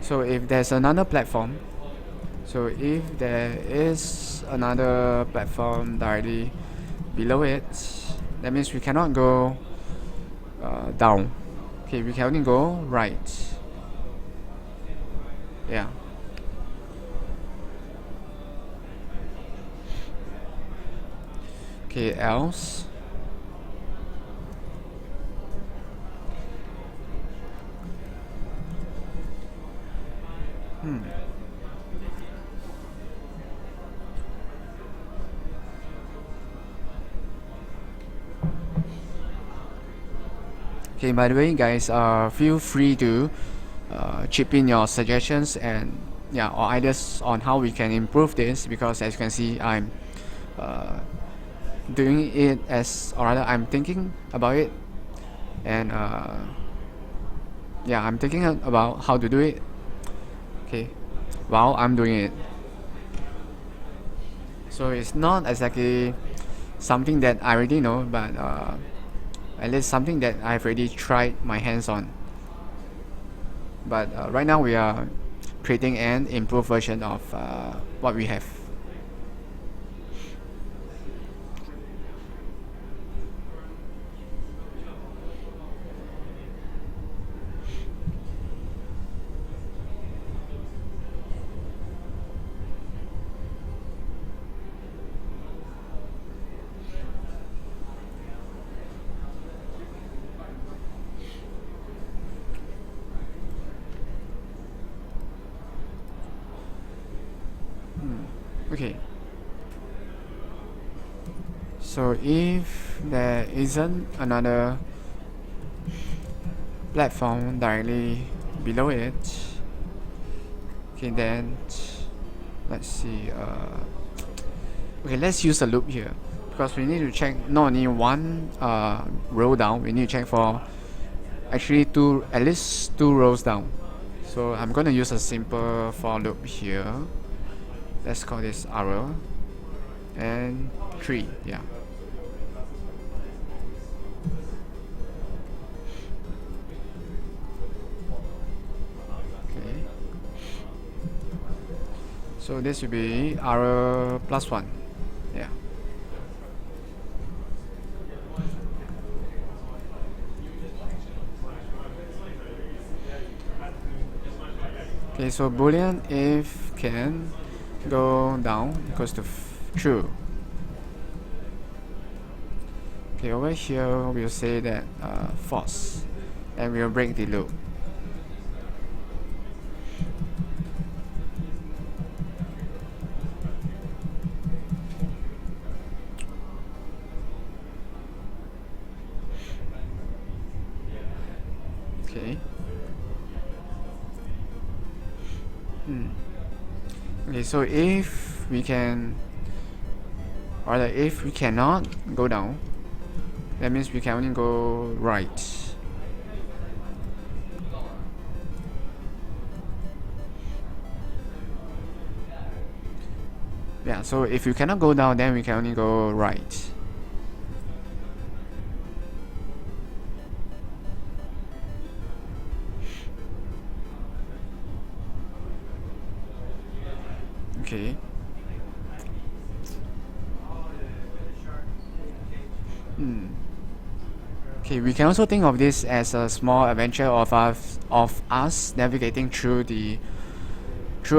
So if there's another platform, so if there is another platform directly below it, that means we cannot go down. Okay, we can only go right. Yeah. Okay, else. Okay, by the way, guys, feel free to chip in your suggestions and or ideas on how we can improve this, because as you can see, I'm doing it or rather I'm thinking about it, and I'm thinking about how to do it, okay, while I'm doing it. So it's not exactly something that I already know, but at least something that I've already tried my hands on. But right now we are creating an improved version of what we have. Okay. So if there isn't another platform directly below it, okay, then let's see. Okay, let's use a loop here because we need to check not only one row down. We need to check for actually at least two rows down. So I'm gonna use a simple for loop here. Let's call this arrow and 3. Yeah. Okay. So this will be arrow plus 1. Yeah. Okay, so boolean if can go down equals to true. Okay, over here we'll say that false, and we'll break the loop. Okay. Okay, so if we can, or if we cannot go down, that means we can only go right. Yeah, so if you cannot go down, then we can only go right. Okay. Okay, we can also think of this as a small adventure of us navigating through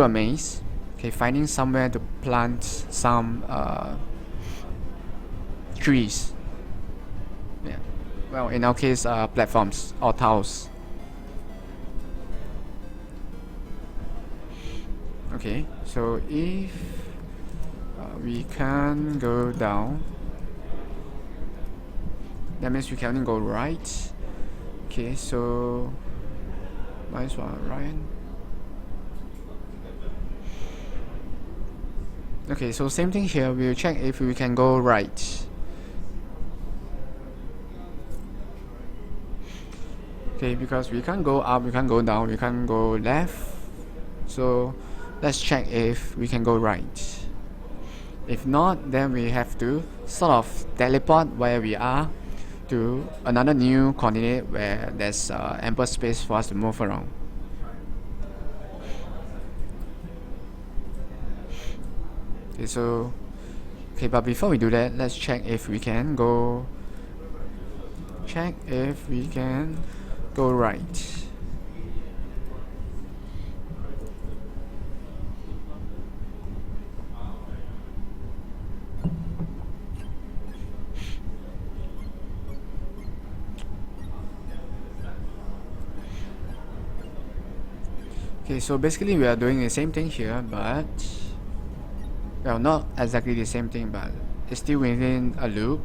a maze. Okay, finding somewhere to plant some trees. Yeah. Well, in our case, platforms or tiles. Okay, so if we can go down, that means we can only go right. Okay, so nice one, Ryan. Okay, so same thing here. We'll check if we can go right. Okay, because we can't go up, we can't go down, we can't go left. So let's check if we can go right. If not, then we have to sort of teleport where we are to another new coordinate where there's ample space for us to move around. Okay, so but before we do that, let's check if we can go right. Okay, so basically we are doing the same thing here, but well, not exactly the same thing, but it's still within a loop.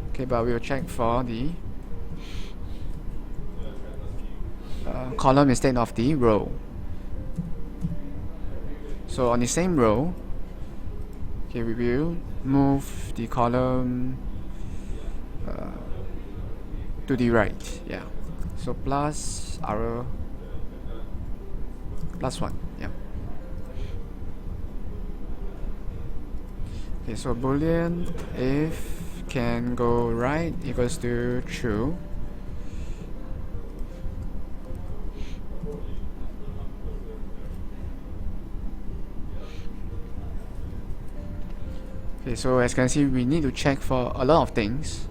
Okay, but we'll check for the column instead of the row. So on the same row, okay, we will move the column to the right. Yeah. So plus arrow plus 1. Yeah. Okay, so boolean if can go right equals to true. Okay, so as you can see, we need to check for a lot of things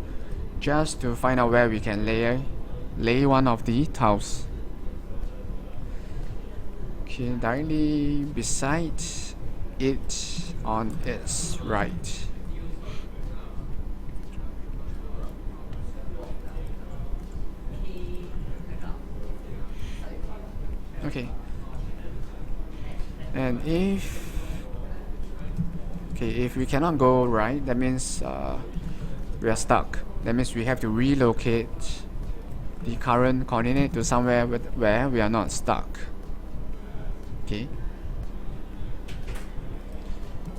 just to find out where we can lay one of the tiles. Okay, directly beside it on its right. Okay, and if we cannot go right, that means we are stuck. That means we have to relocate the current coordinate to somewhere where we are not stuck. Okay,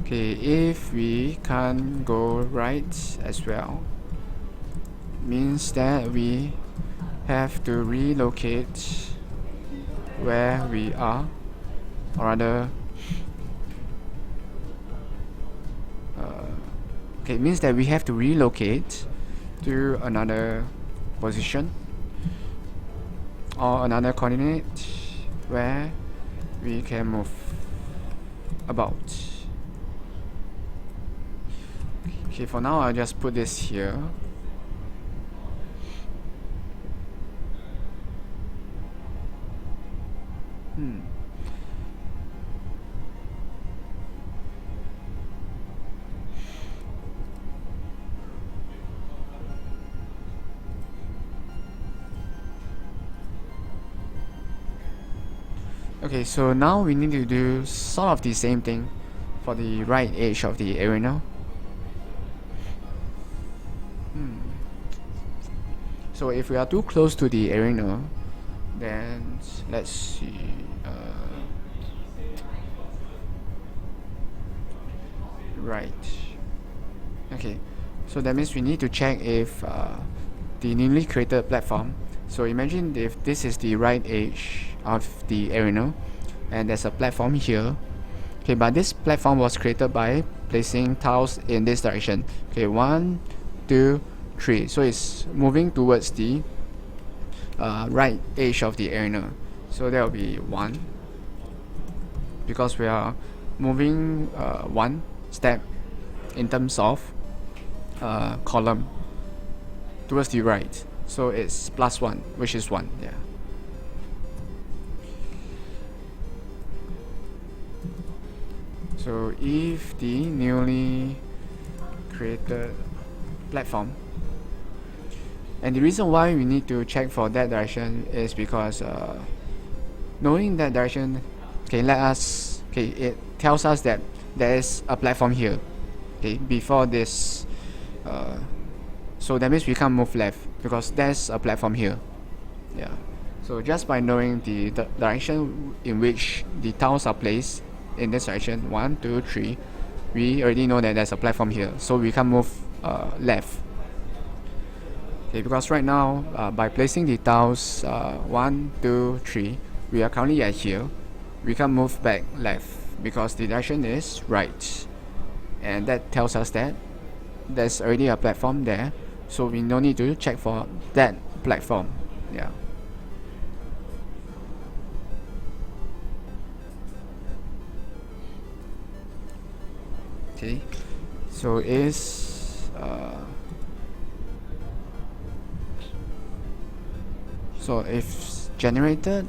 if we can't go right as well, means that we have to relocate where we are, or rather means that we have to relocate to another position or another coordinate where we can move about. Okay, for now I'll just put this here. Okay, so now we need to do sort of the same thing for the right edge of the arena. So if we are too close to the arena, then let's see. Right. Okay, so that means we need to check if the newly created platform. So imagine if this is the right edge of the arena and there's a platform here. Okay, but this platform was created by placing tiles in this direction. Okay, 1, 2, 3. So it's moving towards the right edge of the arena. So that will be 1, because we are moving 1 step in terms of column towards the right. So it's +1, which is 1. Yeah. So if the newly created platform, and the reason why we need to check for that direction is because knowing that direction it tells us that there is a platform here, before this, so that means we can't move left because there's a platform here. Yeah. So just by knowing the direction in which the tiles are placed in this direction, 1, 2, 3, we already know that there's a platform here, so we can't move left. Okay, because right now by placing the tiles 1, 2, 3, we are currently at here. We can't move back left because the direction is right, and that tells us that there's already a platform there, so we no need to check for that platform. Yeah. Okay, so is so if generated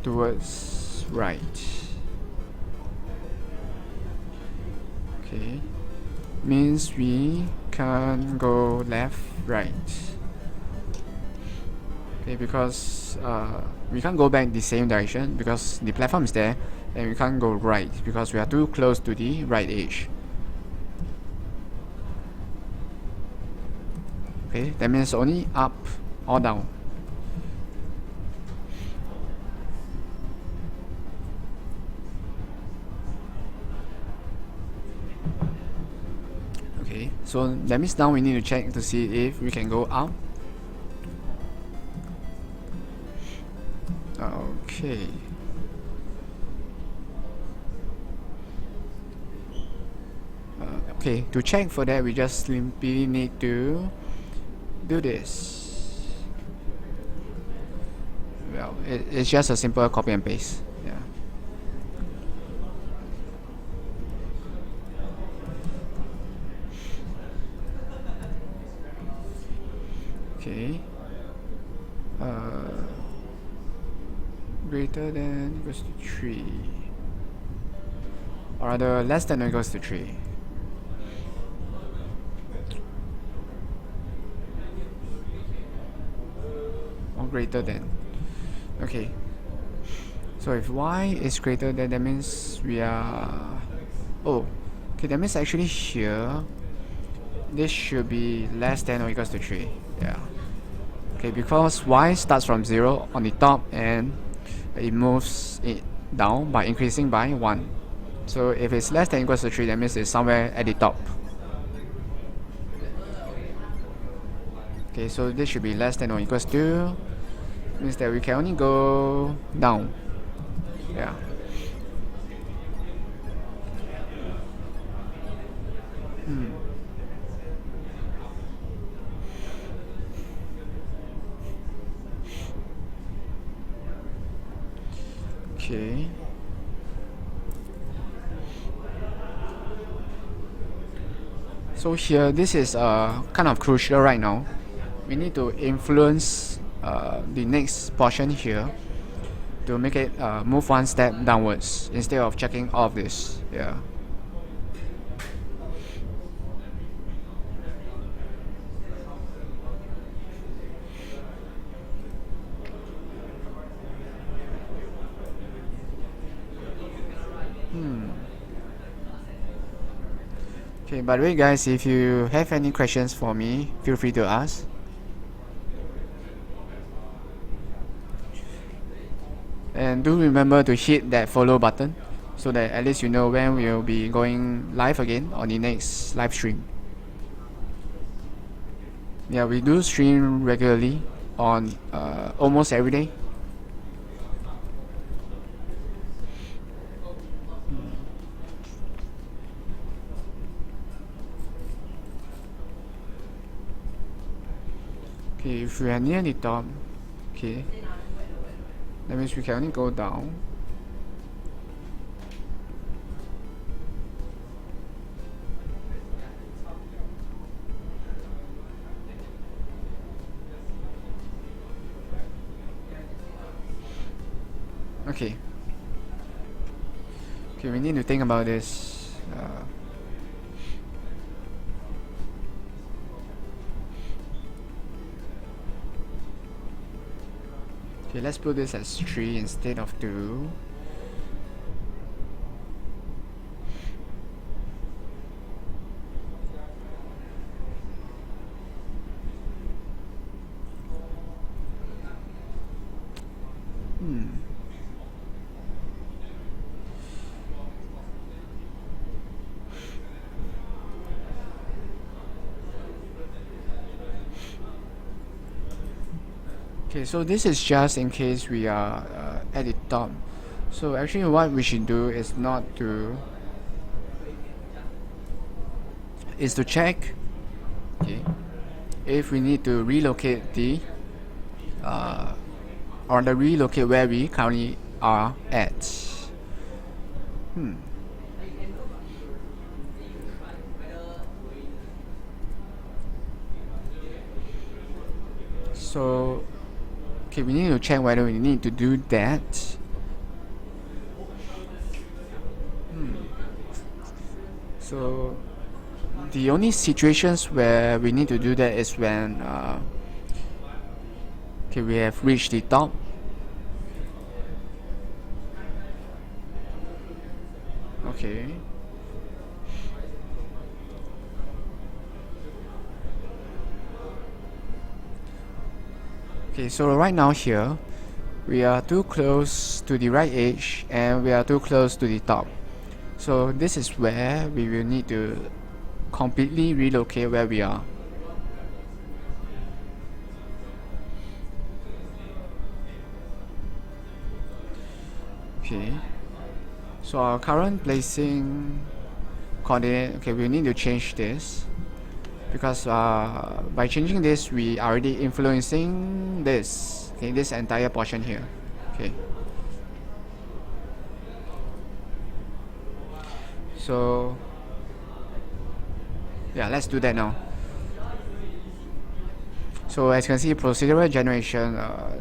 towards right, means we can't go left, right. Because we can't go back the same direction because the platform is there, and we can't go right because we are too close to the right edge. That means only up or down. So that means now we need to check to see if we can go up. Okay. Okay, to check for that, we just simply need to do this. Well, it's just a simple copy and paste. Yeah. Okay. Greater than equals to 3, or rather less than or equals to 3. Or greater than. Okay. So if y is greater than, that means we are... Oh, okay, that means actually here, this should be less than or equals to 3. Yeah. Okay, because y starts from 0 on the top and it moves it down by increasing by 1. So if it's less than or equals to 3, that means it's somewhere at the top. Okay, so this should be less than or equals to, means that we can only go down. Yeah. Okay. So here, this is kind of crucial right now. We need to influence the next portion here to make it move one step downwards instead of checking all of this. Yeah. Okay, by the way guys, if you have any questions for me, feel free to ask. And do remember to hit that follow button so that at least you know when we'll be going live again on the next live stream. Yeah, we do stream regularly on almost every day. Okay, if we are near the top, okay, that means we can only go down. Okay. Okay, we need to think about this. Okay, let's put this as 3 instead of 2. Okay, so this is just in case we are at the top. So actually what we should do is not to... is to check, okay, if we need to relocate the... or the relocate where we currently are at. So, okay, we need to check whether we need to do that. So, the only situations where we need to do that is when okay, we have reached the top. Okay. Okay, so right now here, we are too close to the right edge and we are too close to the top. So this is where we will need to completely relocate where we are. Okay, so our current placing coordinate. Okay, we need to change this because by changing this, we are already influencing this. Okay, this entire portion here. Okay. So yeah, let's do that now. So as you can see, procedural generation,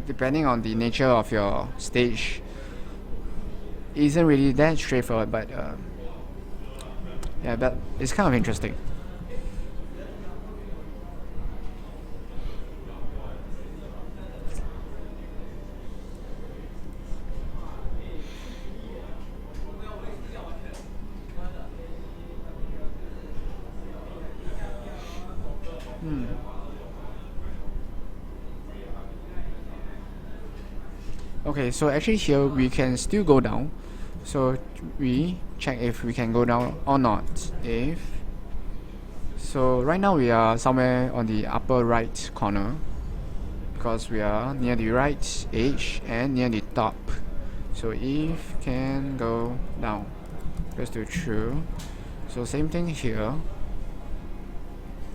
depending on the nature of your stage, isn't really that straightforward, but yeah, but it's kind of interesting. Okay, so actually here we can still go down. So we check if we can go down or not. If so, right now we are somewhere on the upper right corner because we are near the right edge and near the top. So if can go down, goes to true. So same thing here.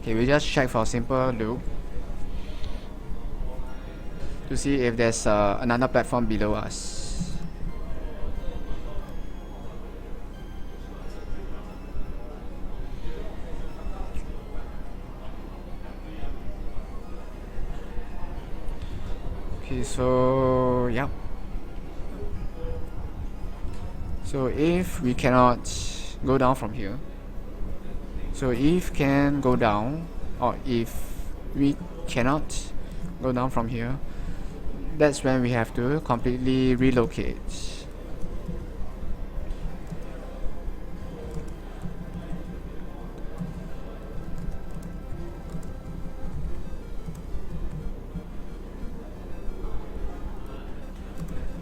Okay, we just check for a simple loop to see if there's another platform below us. Okay, so yeah. So if we cannot go down from here, so if can go down, or if we cannot go down from here, that's when we have to completely relocate.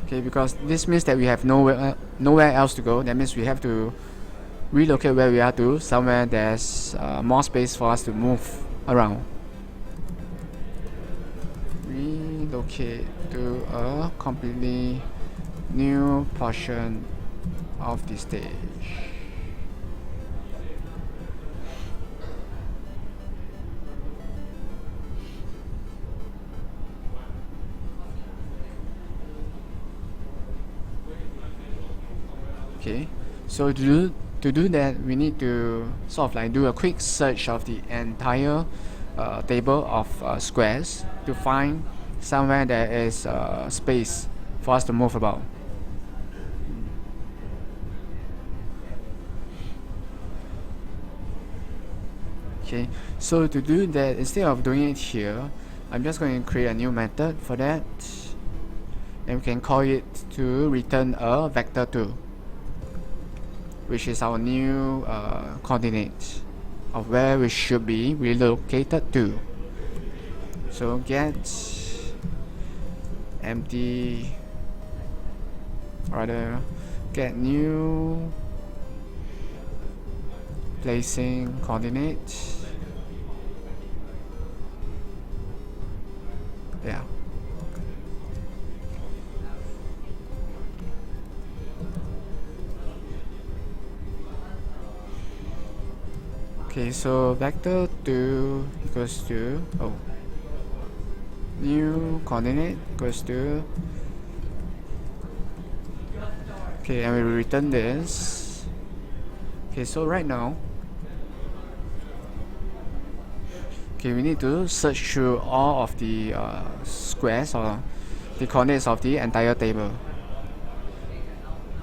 Okay, because this means that we have nowhere else to go. That means we have to relocate where we are to somewhere there's more space for us to move around. Relocate to a completely new portion of the stage. Okay, so to do that, we need to sort of like do a quick search of the entire table of squares to find somewhere there is space for us to move about. Okay, so to do that, instead of doing it here, I'm just going to create a new method for that, and we can call it to return a vector2, which is our new coordinate of where we should be relocated to. So get empty, rather get new placing coordinate. Yeah. Okay, so vector2 equals to new coordinate equals to, okay, and we return this. Okay, so right now, okay, we need to search through all of the squares or the coordinates of the entire table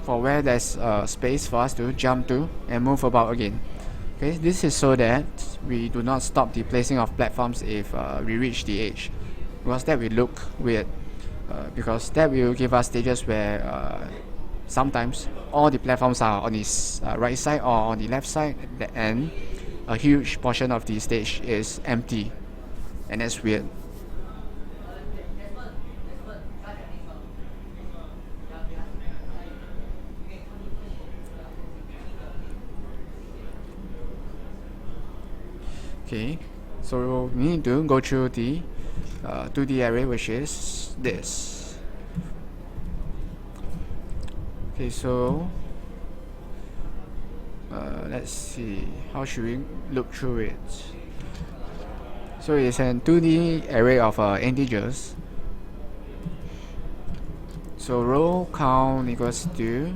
for where there's space for us to jump to and move about again. Okay, this is so that we do not stop the placing of platforms if we reach the edge, because that will look weird, because that will give us stages where sometimes all the platforms are on the right side or on the left side, and a huge portion of the stage is empty, and that's weird. Okay, so we need to go through the 2D array, which is this. Okay, so let's see, how should we look through it? So it's a 2D array of integers. So row count equals to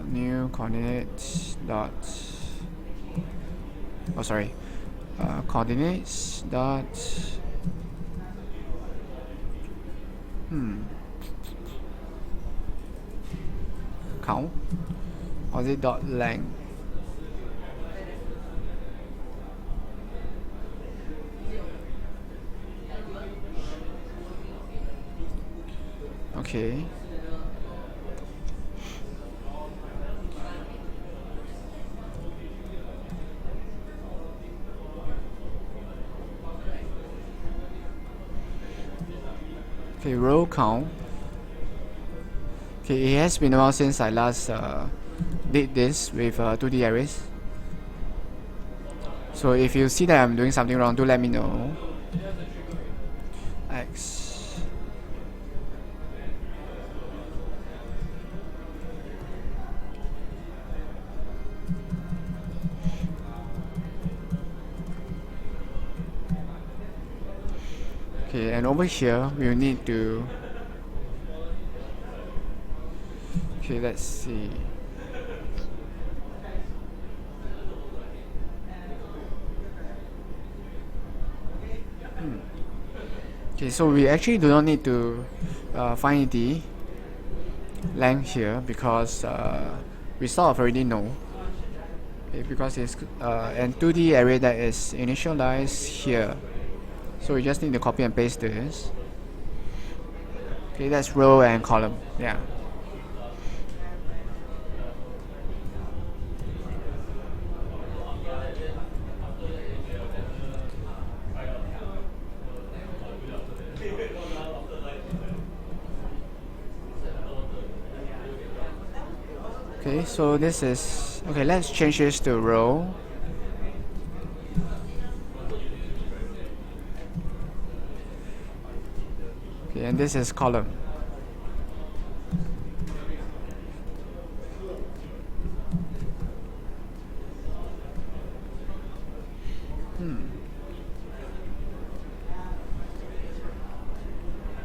new coordinates dot coordinates dot count, or is it dot length? Okay. Okay, row count. Okay, it has been a while since I last did this with 2D arrays. So if you see that I'm doing something wrong, do let me know. X. Okay, and over here we'll need to. Okay, let's see. Okay, so we actually do not need to find the length here because we sort of already know. Okay, because it's an 2D array that is initialized here. So we just need to copy and paste this. Okay, that's row and column. Yeah. Okay, so this is okay. Let's change this to row. Okay, and this is column.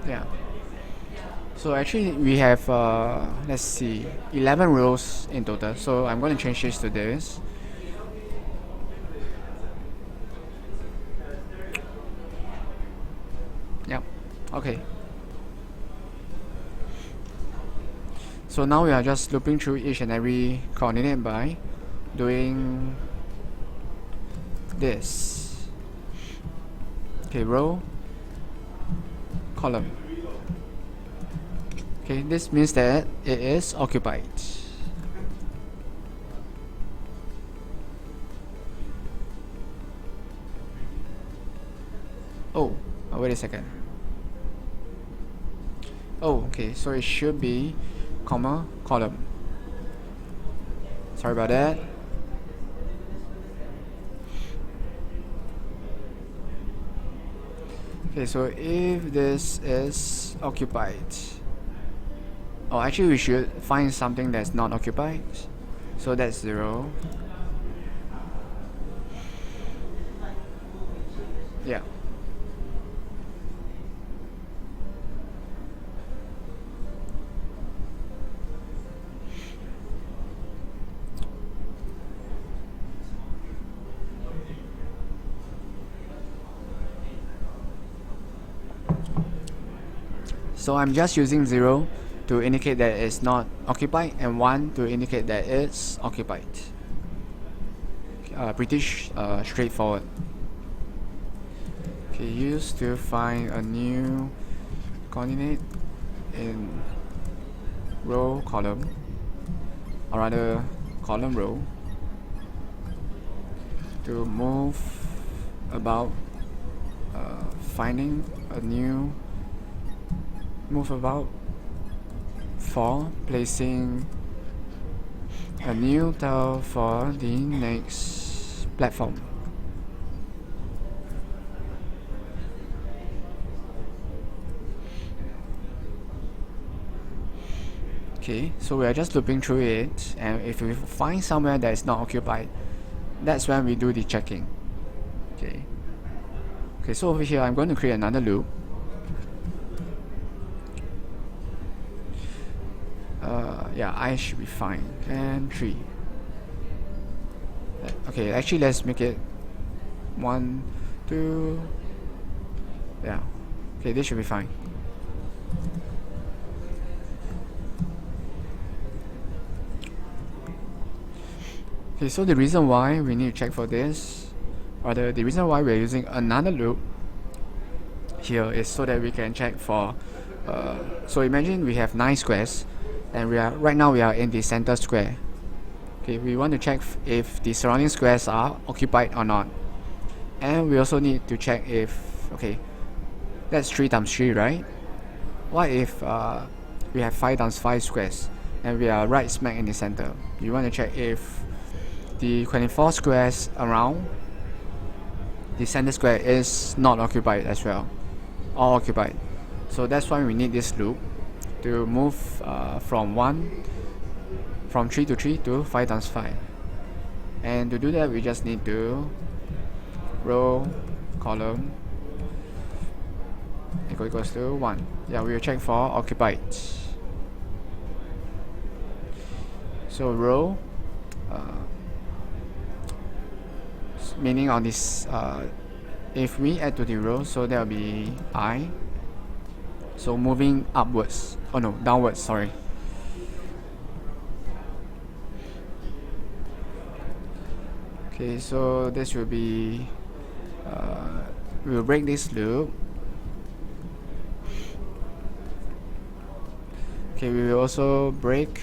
Yeah. So actually we have let's see, 11 rows in total. So I'm going to change this to this. Yep. Okay. So now we are just looping through each and every coordinate by doing this. Okay, row, column. Okay, this means that it is occupied. Oh, wait a second. Oh, okay, so it should be comma, column. Sorry about that. Okay, so if this is occupied, oh, actually we should find something that's not occupied. So that's 0. Yeah. So I'm just using 0 to indicate that it's not occupied and 1 to indicate that it's occupied. Pretty straightforward. Okay, use to find a new coordinate in row column, or rather column row, to move about finding a new move about for placing a new tile for the next platform. Okay, so we are just looping through it, and if we find somewhere that is not occupied, that's when we do the checking. Okay, so over here I'm going to create another loop. Yeah, I should be fine. And 3. Okay, actually let's make it 1, 2. Yeah. Okay, this should be fine. Okay, so the reason why we need to check for this, or the reason why we're using another loop here is so that we can check for so imagine we have 9 squares, and right now we are in the center square. Okay, we want to check if the surrounding squares are occupied or not, and we also need to check if, okay, that's 3 times 3, right? What if we have 5 times 5 squares and we are right smack in the center? You want to check if the 24 squares around the center square is not occupied as well, or occupied. So that's why we need this loop to move from 3 to 3 to 5 times 5. And to do that, we just need to row column equals to 1. Yeah, we will check for occupied. So row meaning on this, if we add to the row, so there will be I, so moving upwards, oh no, downwards, sorry. Okay, so this will be we will break this loop. Okay, we will also break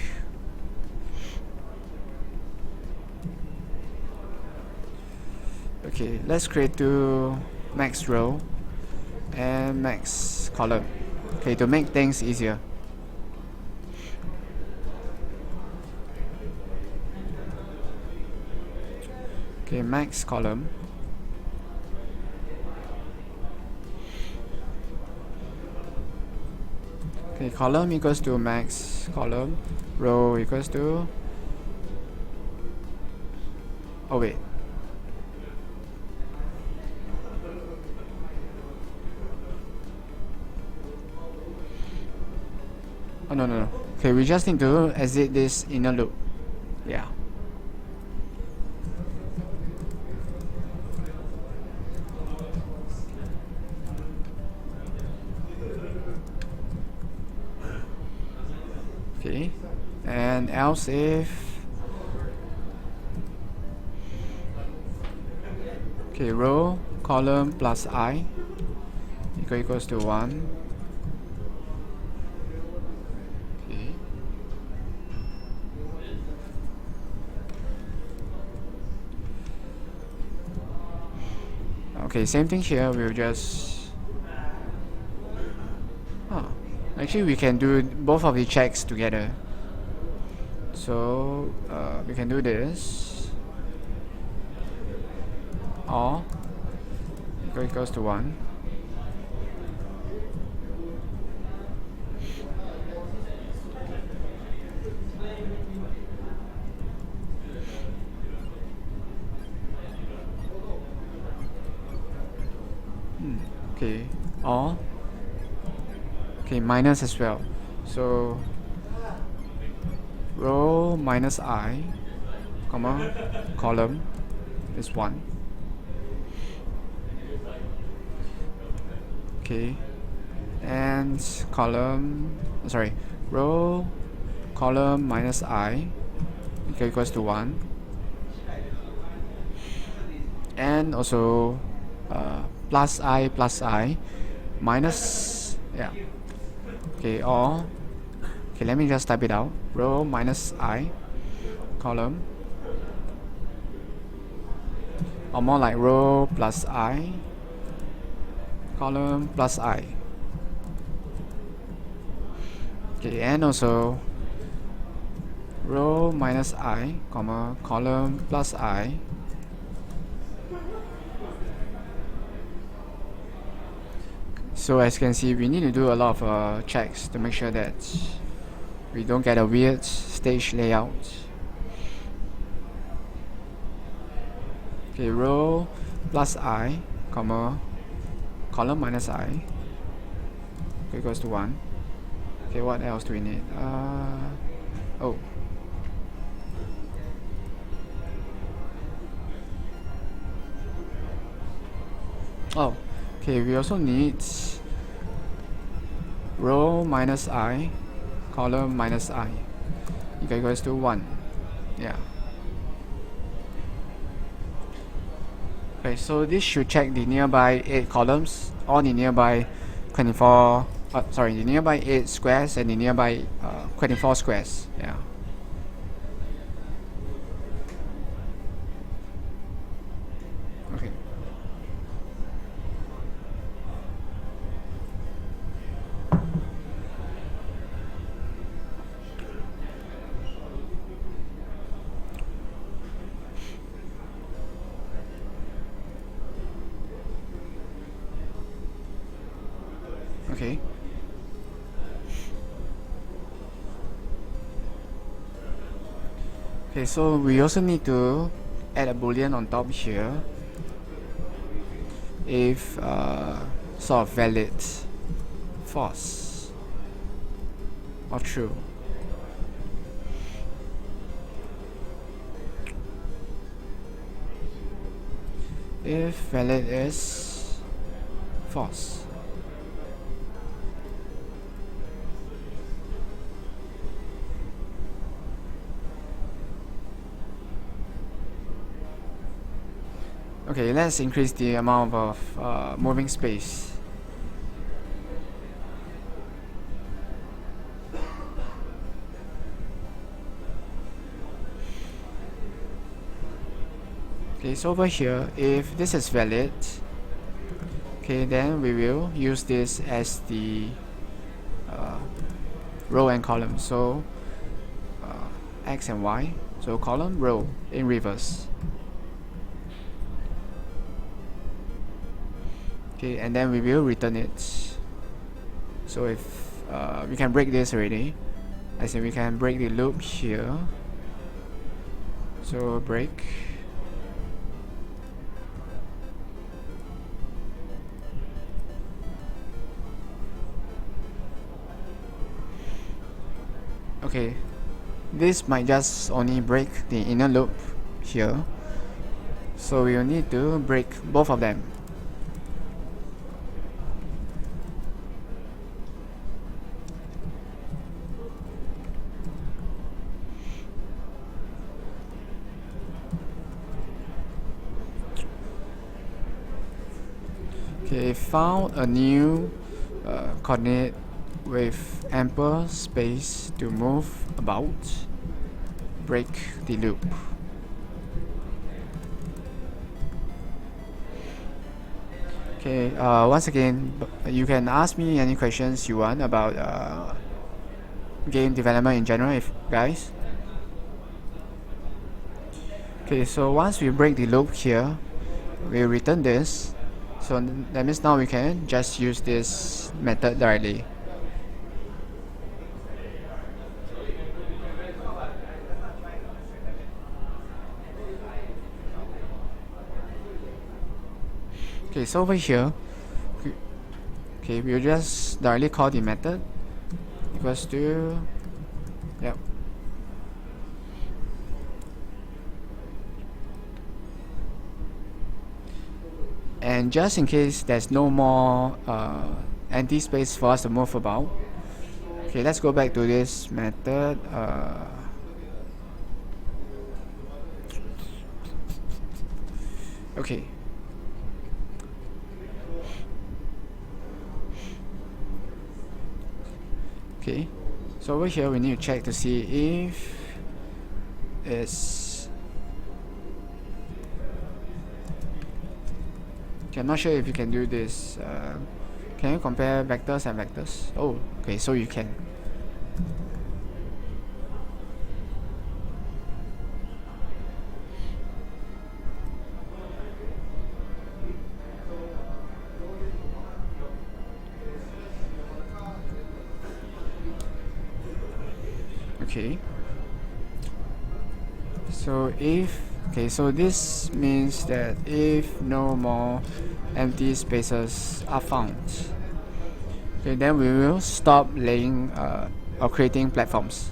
okay, let's create 2 max row and max column, okay, to make things easier. Okay, max column. Okay, column equals to max column, row equals to, oh wait, oh no. Okay, we just need to exit this inner loop. Yeah. Okay, and else if, okay, row column plus I equals to 1. Okay, same thing here. We'll just actually we can do both of the checks together. So we can do this, or equals to 1. Okay, or okay, minus as well. So row minus I, comma, column is 1. Okay, and column, sorry, row column minus I equals to 1, and also plus I minus, yeah, okay, or okay, let me just type it out, row minus I column, or more like row plus I column plus I. Okay, and also row minus I, comma, column plus I. So as you can see, we need to do a lot of checks to make sure that we don't get a weird stage layout. Okay, row plus I, comma, column minus I, equals to 1. Okay, what else do we need? Oh. Oh, okay, we also need row minus I, column minus I, equals to 1. Yeah. Okay, so this should check the nearby 8 columns, or the nearby 24, sorry, the nearby 8 squares and the nearby 24 squares. Yeah. Okay. Okay. Okay, so we also need to add a boolean on top here if sort of valid, false, or true. If valid is false. Okay, let's increase the amount of moving space. Okay, so over here, if this is valid, okay, then we will use this as the row and column. So X and Y, so column, row in reverse. Okay, and then we will return it. So if we can break this already, I think we can break the loop here. So break. Okay, this might just only break the inner loop here, so we will need to break both of them. Okay, found a new coordinate with ample space to move about, break the loop. Okay, once again, you can ask me any questions you want about game development in general, if guys. Okay, so once we break the loop here, we return this. So that means now we can just use this method directly. Okay, so over here, okay, we'll just directly call the method equals to, yep. And just in case there's no more empty space for us to move about, okay, let's go back to this method. Okay. Okay, so over here we need to check to see if it's. Okay, I'm not sure if you can do this. Can you compare vectors and vectors? Oh, okay, so you can. Okay. So so this means that if no more empty spaces are found, okay, then we will stop laying or creating platforms.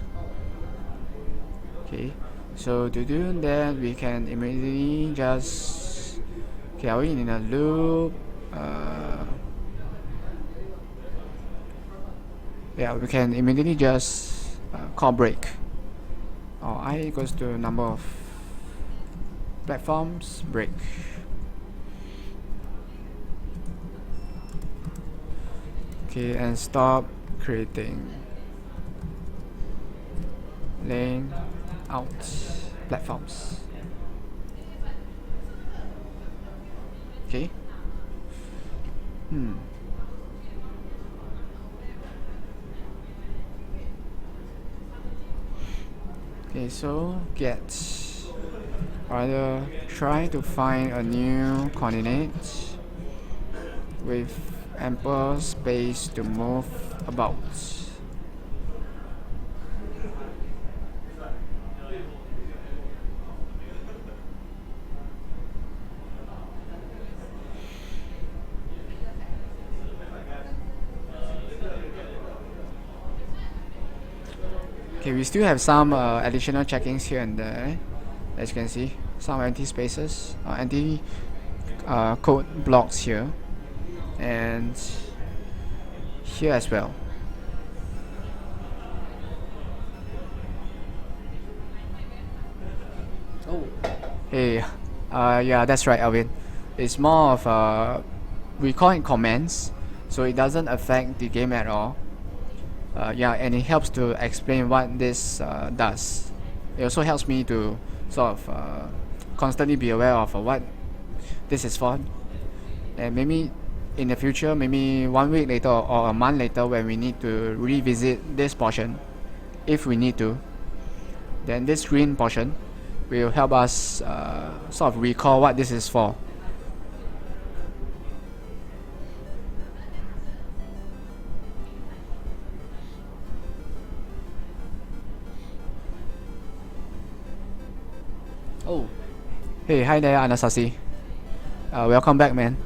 Okay, so to do that, we can immediately just, okay, are we in a loop? Yeah, we can immediately just call break, or I equals to number of platforms break. Okay, and stop creating laying out platforms. Okay. Okay, so get, rather try to find a new coordinate with ample space to move about. Okay, we still have some additional checkings here and there. As you can see, some empty spaces, empty code blocks here, and here as well. Oh. Hey, yeah, that's right, Alvin. It's more of we call it comments, so it doesn't affect the game at all. Yeah, and it helps to explain what this does. It also helps me to sort of constantly be aware of what this is for, and maybe in the future, maybe 1 week later or a month later, when we need to revisit this portion, if we need to, then this green portion will help us sort of recall what this is for. Oh, hey, hi there, Anasazi. Welcome back, man.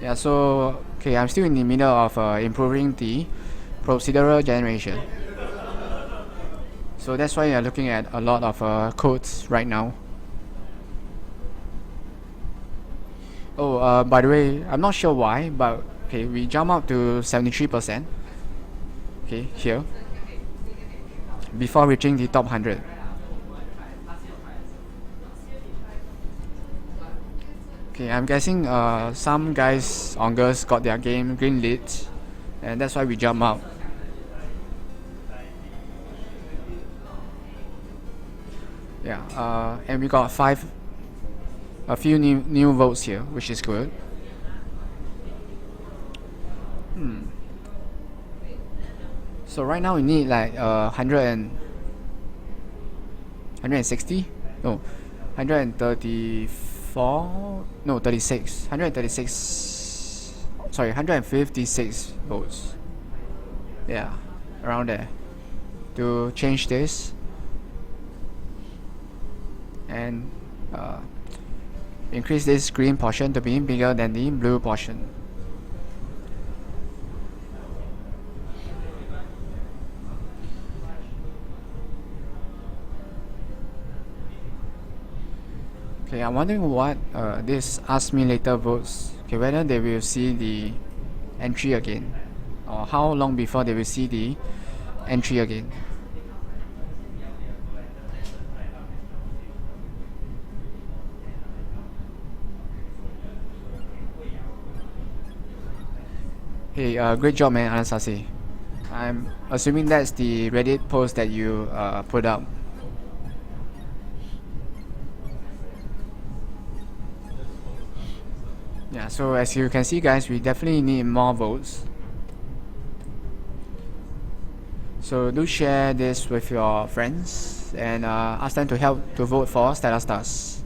Yeah, so okay, I'm still in the middle of improving the procedural generation. So that's why you're looking at a lot of codes right now. Oh, by the way, I'm not sure why, but okay, we jump up to 73%. Okay, here, before reaching the top 100. Okay, I'm guessing some guys or girls got their game greenlit, and that's why we jump up. Yeah, and we got a few new votes here, which is good. So right now we need like 160, no, 134, no, 36, 136, sorry, 156 votes. Yeah, around there, to change this and increase this green portion to be bigger than the blue portion. Okay, I'm wondering what this ask me later votes, okay, whether they will see the entry again, or how long before they will see the entry again. Hey, great job, man, Anasazi. I'm assuming that's the Reddit post that you put up. Yeah, so as you can see, guys, we definitely need more votes. So do share this with your friends and ask them to help to vote for Stellar Stars.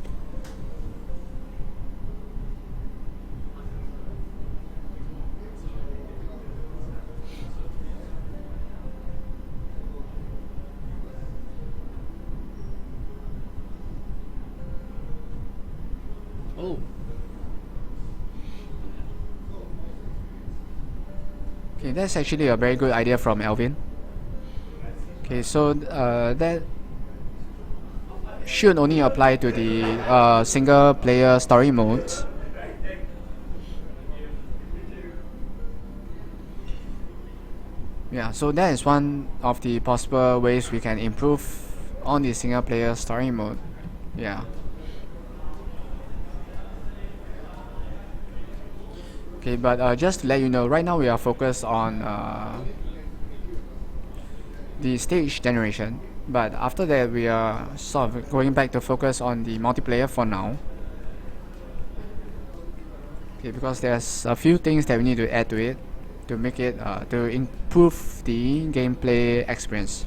Oh. Okay, that's actually a very good idea from Alvin. Okay, so that should only apply to the single player story modes. Yeah, so that is one of the possible ways we can improve on the single player story mode. Yeah. Okay, but just to let you know, right now we are focused on the stage generation, but after that we are sort of going back to focus on the multiplayer for now. Okay, because there's a few things that we need to add to it to make it to improve the gameplay experience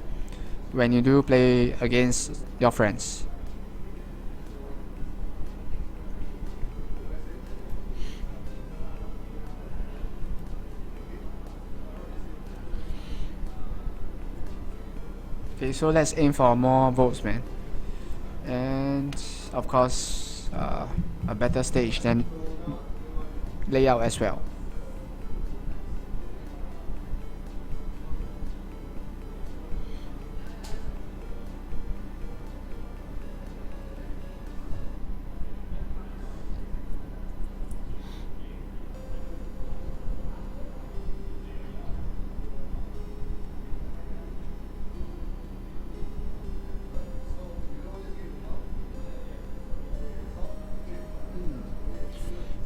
when you do play against your friends. Okay, so let's aim for more votes, man, and of course a better stage than layout as well.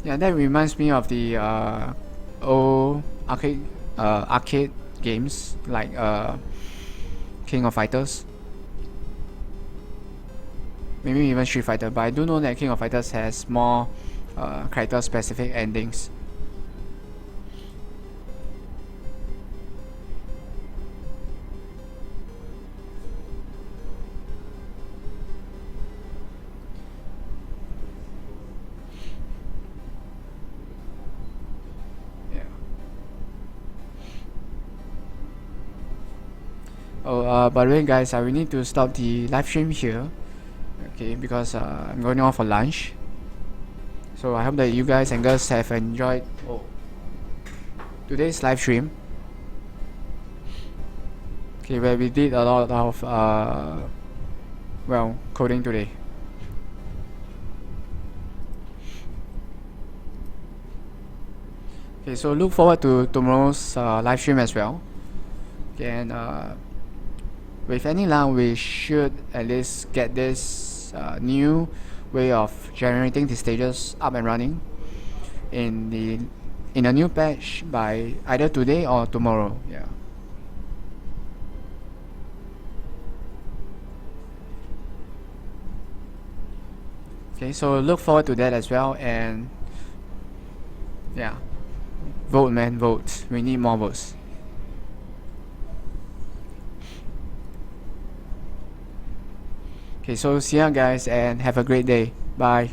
Yeah, that reminds me of the old arcade games like King of Fighters, maybe even Street Fighter. But I do know that King of Fighters has more character-specific endings. Oh, by the way, guys, I will need to stop the live stream here. Okay, because I'm going off for lunch. So I hope that you guys and girls have enjoyed today's live stream. Okay, where we did a lot of well, coding today. Okay, so look forward to tomorrow's live stream as well. Okay, and with any luck, we should at least get this new way of generating the stages up and running in a new patch by either today or tomorrow. Yeah. Okay, so look forward to that as well, and yeah, vote, man, vote. We need more votes. Okay, so see ya, guys, and have a great day. Bye.